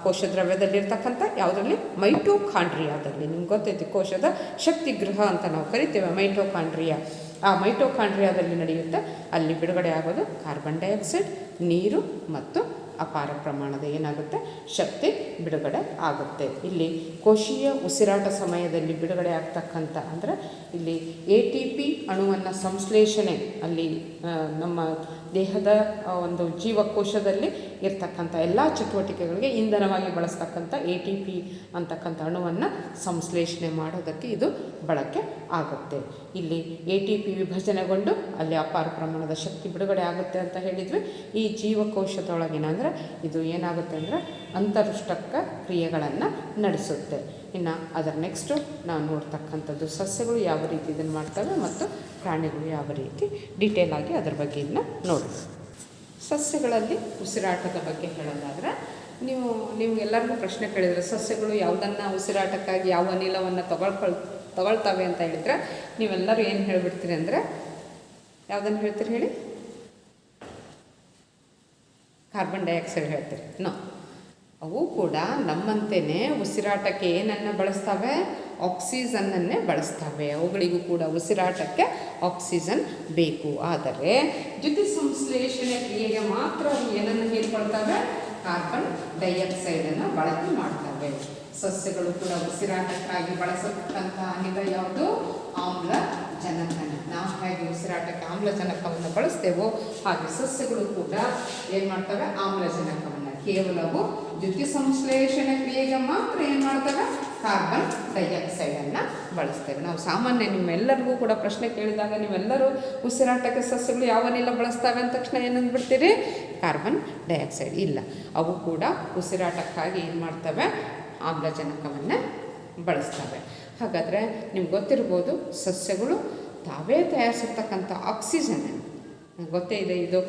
ಕೋಶ ದ್ರವ್ಯದಲ್ಲಿರ್ತಕ್ಕಂಥ ಯಾವುದರಲ್ಲಿ, ಮೈಟೋಕಾಂಡ್ರಿಯಾದಲ್ಲಿ. ನಿಮ್ಗೆ ಗೊತ್ತೈತಿ ಕೋಶದ ಶಕ್ತಿ ಗೃಹ ಅಂತ ನಾವು ಕರಿತೇವೆ ಮೈಟೋಕಾಂಡ್ರಿಯಾ. ಆ ಮೈಟೋಕಾಂಡ್ರಿಯಾದಲ್ಲಿ ನಡೆಯುತ್ತೆ. ಅಲ್ಲಿ ಬಿಡುಗಡೆ ಆಗೋದು ಕಾರ್ಬನ್ ಡೈಆಕ್ಸೈಡ್, ನೀರು ಮತ್ತು ಅಪಾರ ಪ್ರಮಾಣದ ಏನಾಗುತ್ತೆ, ಶಕ್ತಿ ಬಿಡುಗಡೆ ಆಗುತ್ತೆ. ಇಲ್ಲಿ ಕೋಶೀಯ ಉಸಿರಾಟ ಸಮಯದಲ್ಲಿ ಬಿಡುಗಡೆ ಆಗ್ತಕ್ಕಂಥ ಅಂದರೆ ಇಲ್ಲಿ ATP ಅಣುವನ್ನು ಸಂಶ್ಲೇಷಣೆ ಅಲ್ಲಿ ನಮ್ಮ ದೇಹದ ಒಂದು ಜೀವಕೋಶದಲ್ಲಿ ಇರ್ತಕ್ಕಂಥ ಎಲ್ಲ ಚಟುವಟಿಕೆಗಳಿಗೆ ಇಂಧನವಾಗಿ ಬಳಸ್ತಕ್ಕಂಥ ATP ಅಂತಕ್ಕಂಥ ಅಣುವನ್ನು ಸಂಶ್ಲೇಷಣೆ ಮಾಡೋದಕ್ಕೆ ಇದು ಬಳಕೆ ಆಗುತ್ತೆ. ಇಲ್ಲಿ ATP ವಿಭಜನೆಗೊಂಡು ಅಲ್ಲಿ ಅಪಾರ ಪ್ರಮಾಣದ ಶಕ್ತಿ ಬಿಡುಗಡೆ ಆಗುತ್ತೆ ಅಂತ ಹೇಳಿದ್ವಿ. ಈ ಜೀವಕೋಶದೊಳಗಿನ ಅಂದರೆ ಇದು ಏನಾಗುತ್ತೆ ಅಂದರೆ ಅಂತರುಷ್ಟಕ ಕ್ರಿಯೆಗಳನ್ನು ನಡೆಸುತ್ತೆ. ಇನ್ನು ಅದರ ನೆಕ್ಸ್ಟು ನಾವು ನೋಡ್ತಕ್ಕಂಥದ್ದು ಸಸ್ಯಗಳು ಯಾವ ರೀತಿ ಇದನ್ನು ಮಾಡ್ತವೆ ಮತ್ತು ಪ್ರಾಣಿಗಳು ಯಾವ ರೀತಿ ಡೀಟೇಲ್ ಆಗಿ ಅದರ ಬಗ್ಗೆ ಇನ್ನು ನೋಡಿ. ಸಸ್ಯಗಳಲ್ಲಿ ಉಸಿರಾಟದ ಬಗ್ಗೆ ಹೇಳೋದಾದರೆ ನಿಮಗೆಲ್ಲರಿಗೂ ಪ್ರಶ್ನೆ ಕೇಳಿದರೆ ಸಸ್ಯಗಳು ಯಾವುದನ್ನು ಉಸಿರಾಟಕ್ಕಾಗಿ ಯಾವ ಅನಿಲವನ್ನು ತಗೊಳ್ತವೆ ಅಂತ ಹೇಳಿದರೆ ನೀವೆಲ್ಲರೂ ಏನು ಹೇಳಿಬಿಡ್ತೀರಿ ಅಂದರೆ ಯಾವುದನ್ನು ಹೇಳ್ತೀರಿ ಹೇಳಿ? ಕಾರ್ಬನ್ ಡೈಆಕ್ಸೈಡ್ ಹೇಳ್ತೀರಿ. ಅವು ಕೂಡ ನಮ್ಮಂತೆಯೇ ಉಸಿರಾಟಕ್ಕೆ ಏನನ್ನು ಬಳಸ್ತವೆ? ಆಕ್ಸಿಜನ್ನನ್ನೇ ಬಳಸ್ತವೆ. ಅವುಗಳಿಗೂ ಕೂಡ ಉಸಿರಾಟಕ್ಕೆ ಆಕ್ಸಿಜನ್ ಬೇಕು. ಆದರೆ ದ್ಯುತಿ ಸಂಶ್ಲೇಷಣೆ ಕ್ರಿಯೆಗೆ ಮಾತ್ರ ಅವು ಏನನ್ನು ಹೀರ್ಕೊಳ್ತವೆ? ಕಾರ್ಬನ್ ಡೈಆಕ್ಸೈಡನ್ನು ಬಳಕೆ ಮಾಡ್ತವೆ. ಸಸ್ಯಗಳು ಕೂಡ ಉಸಿರಾಟಕ್ಕಾಗಿ ಬಳಸತಕ್ಕಂಥ ಅನಿಲ ಯಾವುದು? ಆಮ್ಲಜನಕನ. ನಾವು ಹೇಗೆ ಉಸಿರಾಟಕ್ಕೆ ಆಮ್ಲಜನಕವನ್ನು ಬಳಸ್ತೇವೋ ಹಾಗೆ ಸಸ್ಯಗಳು ಕೂಡ ಏನು ಮಾಡ್ತವೆ? ಆಮ್ಲಜನಕವನ್ನು. ಕೇವಲವು ದ್ಯುತಿ ಸಂಶ್ಲೇಷಣೆ ಕ್ರಿಯೆಗೆ ಮಾತ್ರ ಏನು ಮಾಡ್ತವೆ? ಕಾರ್ಬನ್ ಡೈಆಕ್ಸೈಡನ್ನು ಬಳಸ್ತೇವೆ. ನಾವು ಸಾಮಾನ್ಯ ನಿಮ್ಮೆಲ್ಲರಿಗೂ ಕೂಡ ಪ್ರಶ್ನೆ ಕೇಳಿದಾಗ ನೀವೆಲ್ಲರೂ ಉಸಿರಾಟಕ್ಕೆ ಸಸ್ಯಗಳು ಯಾವ ಅನಿಲ ಬಳಸ್ತವೆ ಅಂದ ತಕ್ಷಣ ಏನಂದ್ಬಿಡ್ತೀರಿ? Carbon dioxide. ಇಲ್ಲ, ಅವು ಕೂಡ ಉಸಿರಾಟಕ್ಕಾಗಿ ಏನು ಮಾಡ್ತವೆ? ಆಮ್ಲಜನಕವನ್ನು ಬಳಸ್ತವೆ. ಹಾಗಾದರೆ ನಿಮ್ಗೆ ಗೊತ್ತಿರ್ಬೋದು ಸಸ್ಯಗಳು ತಾವೇ ತಯಾರಿಸಿರ್ತಕ್ಕಂಥ ಆಕ್ಸಿಜನ್ ಗೊತ್ತೇ ಇದೆ. ಇದು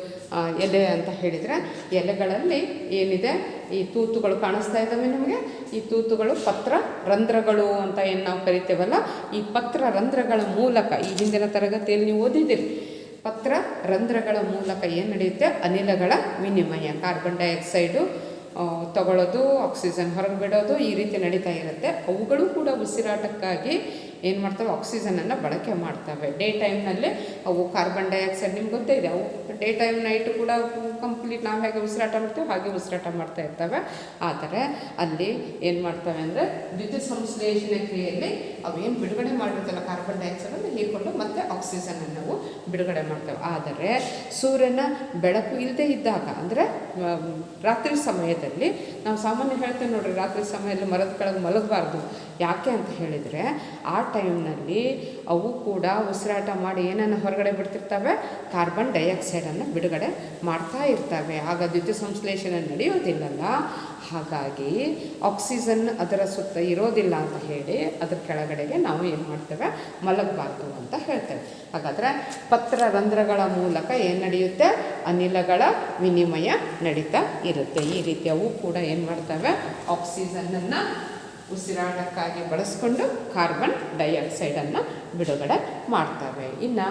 ಎಲೆ ಅಂತ ಹೇಳಿದರೆ ಎಲೆಗಳಲ್ಲಿ ಏನಿದೆ, ಈ ತೂತುಗಳು ಕಾಣಿಸ್ತಾ ಇದ್ದಾವೆ ನಿಮಗೆ. ಈ ತೂತುಗಳು ಪತ್ರ ರಂಧ್ರಗಳು ಅಂತ ಏನು ನಾವು ಕರಿತೇವಲ್ಲ, ಈ ಪತ್ರ ರಂಧ್ರಗಳ ಮೂಲಕ ಈ ಹಿಂದಿನ ತರಗತಿಯಲ್ಲಿ ನೀವು ಓದಿದ್ದೀರಿ. ಪತ್ರ ರಂಧ್ರಗಳ ಮೂಲಕ ಏನು ನಡೆಯುತ್ತೆ? ಅನಿಲಗಳ ವಿನಿಮಯ, ಕಾರ್ಬನ್ ಡೈಆಕ್ಸೈಡು ತಗೊಳ್ಳೋದು, ಆಕ್ಸಿಜನ್ ಹೊರಗೆ ಬಿಡೋದು, ಈ ರೀತಿ ನಡೀತಾ ಇರುತ್ತೆ. ಅವುಗಳು ಕೂಡ ಉಸಿರಾಟಕ್ಕಾಗಿ ಏನು ಮಾಡ್ತವೆ? ಆಕ್ಸಿಜನನ್ನು ಬಳಕೆ ಮಾಡ್ತವೆ. ಡೇ ಟೈಮ್ನಲ್ಲಿ ಅವು ಕಾರ್ಬನ್ ಡೈಆಕ್ಸೈಡ್ ನಿಮ್ಗೆ ಗೊತ್ತೇ ಇದೆ, ಅವು ಡೇ ಟೈಮ್ ನೈಟು ಕೂಡ ಕಂಪ್ಲೀಟ್ ನಾವು ಹೇಗೆ ಉಸಿರಾಟ ಮಾಡ್ತೇವೆ ಹಾಗೆ ಉಸಿರಾಟ ಮಾಡ್ತಾ ಇರ್ತವೆ. ಆದರೆ ಅಲ್ಲಿ ಏನು ಮಾಡ್ತವೆ ಅಂದರೆ ದ್ಯುತಿ ಸಂಶ್ಲೇಷಣೆ ಕ್ರಿಯೆಯಲ್ಲಿ ಅವೇನು ಬಿಡುಗಡೆ ಮಾಡಿರ್ತಲ್ಲ ಕಾರ್ಬನ್ ಡೈಆಕ್ಸೈಡನ್ನು ಹೀರ್ಕೊಂಡು ಮತ್ತೆ ಆಕ್ಸಿಜನನ್ನು ನಾವು ಬಿಡುಗಡೆ ಮಾಡ್ತೇವೆ. ಆದರೆ ಸೂರ್ಯನ ಬೆಳಕು ಇಲ್ಲದೆ ಇದ್ದಾಗ ಅಂದರೆ ರಾತ್ರಿ ಸಮಯದಲ್ಲಿ ನಾವು ಸಾಮಾನ್ಯ ಹೇಳ್ತೇವೆ ನೋಡಿರಿ, ರಾತ್ರಿ ಸಮಯದಲ್ಲಿ ಮರದ ಕೆಳಗೆ ಮಲಗಬಾರ್ದು. ಯಾಕೆ ಅಂತ ಹೇಳಿದರೆ ಆ ಟೈಮ್ನಲ್ಲಿ ಅವು ಕೂಡ ಉಸಿರಾಟ ಮಾಡಿ ಏನನ್ನು ಹೊರಗಡೆ ಬಿಡ್ತಿರ್ತವೆ? ಕಾರ್ಬನ್ ಡೈಆಕ್ಸೈಡನ್ನು ಬಿಡುಗಡೆ ಮಾಡ್ತಾ ಇರ್ತವೆ. ಆಗ ದ್ಯುತಿ ಸಂಶ್ಲೇಷಣೆ ನಡೆಯೋದಿಲ್ಲಲ್ಲ, ಹಾಗಾಗಿ ಆಕ್ಸಿಜನ್ ಅದರ ಸುತ್ತ ಇರೋದಿಲ್ಲ ಅಂತ ಹೇಳಿ ಅದರ ಕೆಳಗಡೆಗೆ ನಾವು ಏನು ಮಾಡ್ತೇವೆ? ಮಲಗಬಾರ್ದು ಅಂತ ಹೇಳ್ತೇವೆ. ಹಾಗಾದರೆ ಪತ್ರ ರಂಧ್ರಗಳ ಮೂಲಕ ಏನು ನಡೆಯುತ್ತೆ? ಅನಿಲಗಳ ವಿನಿಮಯ ನಡೀತಾ ಇರುತ್ತೆ. ಈ ರೀತಿ ಅವು ಕೂಡ ಏನು ಮಾಡ್ತವೆ? ಆಕ್ಸಿಜನನ್ನು ಉಸಿರಾಟಕ್ಕಾಗಿ ಬಳಸ್ಕೊಂಡು ಕಾರ್ಬನ್ ಡೈಆಕ್ಸೈಡನ್ನು ಬಿಡುಗಡೆ ಮಾಡ್ತವೆ. ಇನ್ನು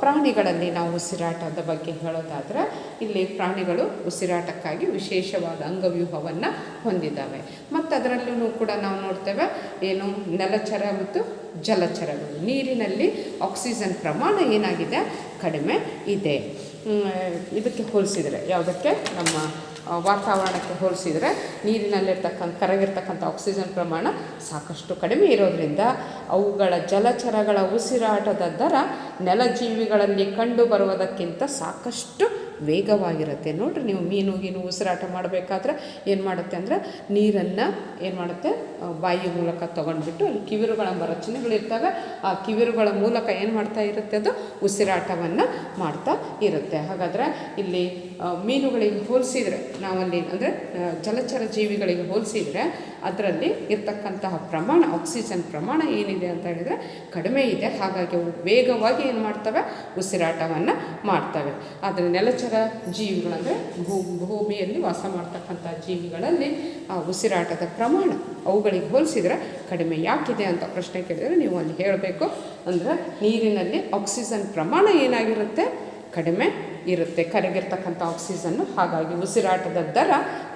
ಪ್ರಾಣಿಗಳಲ್ಲಿ ನಾವು ಉಸಿರಾಟದ ಬಗ್ಗೆ ಹೇಳೋದಾದರೆ ಇಲ್ಲಿ ಪ್ರಾಣಿಗಳು ಉಸಿರಾಟಕ್ಕಾಗಿ ವಿಶೇಷವಾದ ಅಂಗವ್ಯೂಹವನ್ನು ಹೊಂದಿದ್ದಾವೆ. ಮತ್ತು ಅದರಲ್ಲೂ ಕೂಡ ನಾವು ನೋಡ್ತೇವೆ ಏನು ನೆಲಚರ ಮತ್ತು ಜಲಚರಗಳು. ನೀರಿನಲ್ಲಿ ಆಕ್ಸಿಜನ್ ಪ್ರಮಾಣ ಏನಾಗಿದೆ, ಕಡಿಮೆ ಇದೆ. ಇದಕ್ಕೆ ಹೋಲಿಸಿದರೆ, ಯಾವುದಕ್ಕೆ, ನಮ್ಮ ವಾತಾವರಣಕ್ಕೆ ಹೋಲಿಸಿದರೆ ಕರಗಿರ್ತಕ್ಕಂಥ ಆಕ್ಸಿಜನ್ ಪ್ರಮಾಣ ಸಾಕಷ್ಟು ಕಡಿಮೆ ಇರೋದರಿಂದ ಅವುಗಳ ಜಲಚರಗಳ ಉಸಿರಾಟದ ದರ ನೆಲಜೀವಿಗಳಲ್ಲಿ ಕಂಡುಬರುವುದಕ್ಕಿಂತ ಸಾಕಷ್ಟು ವೇಗವಾಗಿರುತ್ತೆ. ನೋಡಿರಿ, ನೀವು ಮೀನು ಉಸಿರಾಟ ಮಾಡಬೇಕಾದ್ರೆ ಏನು ಮಾಡುತ್ತೆ ಅಂದರೆ ನೀರನ್ನು ಏನು ಮಾಡುತ್ತೆ, ಬಾಯಿ ಮೂಲಕ ತೊಗೊಂಡ್ಬಿಟ್ಟು ಅಲ್ಲಿ ಕಿವಿರುಗಳ ರಚನೆಗಳಿರ್ತವೆ, ಆ ಕಿವಿರುಗಳ ಮೂಲಕ ಏನು ಮಾಡ್ತಾ ಇರುತ್ತೆ, ಅದು ಉಸಿರಾಟವನ್ನು ಮಾಡ್ತಾ ಇರುತ್ತೆ. ಹಾಗಾದರೆ ಇಲ್ಲಿ ಮೀನುಗಳಿಗೆ ಹೋಲಿಸಿದರೆ, ನಾವಲ್ಲಿ ಅಂದರೆ ಜಲಚರ ಜೀವಿಗಳಿಗೆ ಹೋಲಿಸಿದರೆ ಅದರಲ್ಲಿ ಇರ್ತಕ್ಕಂತಹ ಪ್ರಮಾಣ, ಆಕ್ಸಿಜನ್ ಪ್ರಮಾಣ ಏನಿದೆ ಅಂತ ಹೇಳಿದರೆ ಕಡಿಮೆ ಇದೆ. ಹಾಗಾಗಿ ಅವು ವೇಗವಾಗಿ ಏನು ಮಾಡ್ತವೆ, ಉಸಿರಾಟವನ್ನು ಮಾಡ್ತವೆ. ಆದರೆ ನೆಲಚರ ಜೀವಿಗಳಂದರೆ ಭೂಮಿಯಲ್ಲಿ ವಾಸ ಮಾಡ್ತಕ್ಕಂಥ ಜೀವಿಗಳಲ್ಲಿ ಆ ಉಸಿರಾಟದ ಪ್ರಮಾಣ ಅವುಗಳಿಗೆ ಹೋಲಿಸಿದರೆ ಕಡಿಮೆ ಯಾಕಿದೆ ಅಂತ ಪ್ರಶ್ನೆ ಕೇಳಿದರೆ ನೀವು ಅಲ್ಲಿ ಹೇಳಬೇಕು. ಅಂದರೆ ನೀರಿನಲ್ಲಿ ಆಕ್ಸಿಜನ್ ಪ್ರಮಾಣ ಏನಾಗಿರುತ್ತೆ, ಕಡಿಮೆ ಇರುತ್ತೆ, ಕರಗಿರ್ತಕ್ಕಂಥ ಆಕ್ಸಿಜನ್ನು. ಹಾಗಾಗಿ ಉಸಿರಾಟದ ದರ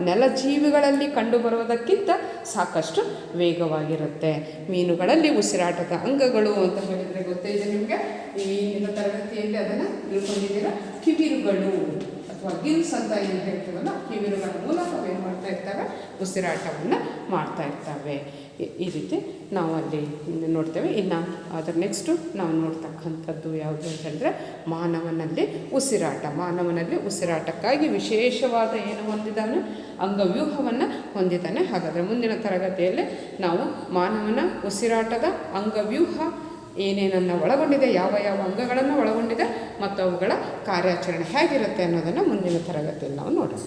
ನೆಲಜೀವಿಗಳಲ್ಲಿ ಕಂಡುಬರುವುದಕ್ಕಿಂತ ಸಾಕಷ್ಟು ವೇಗವಾಗಿರುತ್ತೆ. ಮೀನುಗಳಲ್ಲಿ ಉಸಿರಾಟದ ಅಂಗಗಳು ಅಂತ ಹೇಳಿದರೆ ಗೊತ್ತೇ ಇದೆ ನಿಮಗೆ, ಈ ತರಗತಿಯಲ್ಲಿ ಅದನ್ನು ತಿಳ್ಕೊಂಡಿದ್ದೀರ. ಕಿವಿರುಗಳು ಅಥವಾ ಗಿಲ್ಸ್ ಅಂತ ಏನು ಹೇಳ್ತೀವಲ್ಲ, ಕಿವಿರುಗಳ ಮೂಲಕ ಏನು ಮಾಡ್ತಾ ಇರ್ತವೆ, ಉಸಿರಾಟವನ್ನು ಮಾಡ್ತಾ ಇರ್ತವೆ. ಈ ರೀತಿ ನಾವು ಅಲ್ಲಿ ನೋಡ್ತೇವೆ. ಇನ್ನು ಅದರ ನೆಕ್ಸ್ಟು ನಾವು ನೋಡ್ತಕ್ಕಂಥದ್ದು ಯಾವುದು ಅಂತ ಹೇಳಿದ್ರೆ ಮಾನವನಲ್ಲಿ ಉಸಿರಾಟಕ್ಕಾಗಿ ವಿಶೇಷವಾದ ಏನು ಹೊಂದಿದ್ದಾನೆ, ಅಂಗವ್ಯೂಹವನ್ನು ಹೊಂದಿದ್ದಾನೆ. ಹಾಗಾದರೆ ಮುಂದಿನ ತರಗತಿಯಲ್ಲಿ ನಾವು ಮಾನವನ ಉಸಿರಾಟದ ಅಂಗವ್ಯೂಹ ಏನೇನನ್ನು ಒಳಗೊಂಡಿದೆ, ಯಾವ ಅಂಗಗಳನ್ನು ಒಳಗೊಂಡಿದೆ ಮತ್ತು ಅವುಗಳ ಕಾರ್ಯಾಚರಣೆ ಹೇಗಿರುತ್ತೆ ಅನ್ನೋದನ್ನು ಮುಂದಿನ ತರಗತಿಯಲ್ಲಿ ನಾವು ನೋಡೋಣ.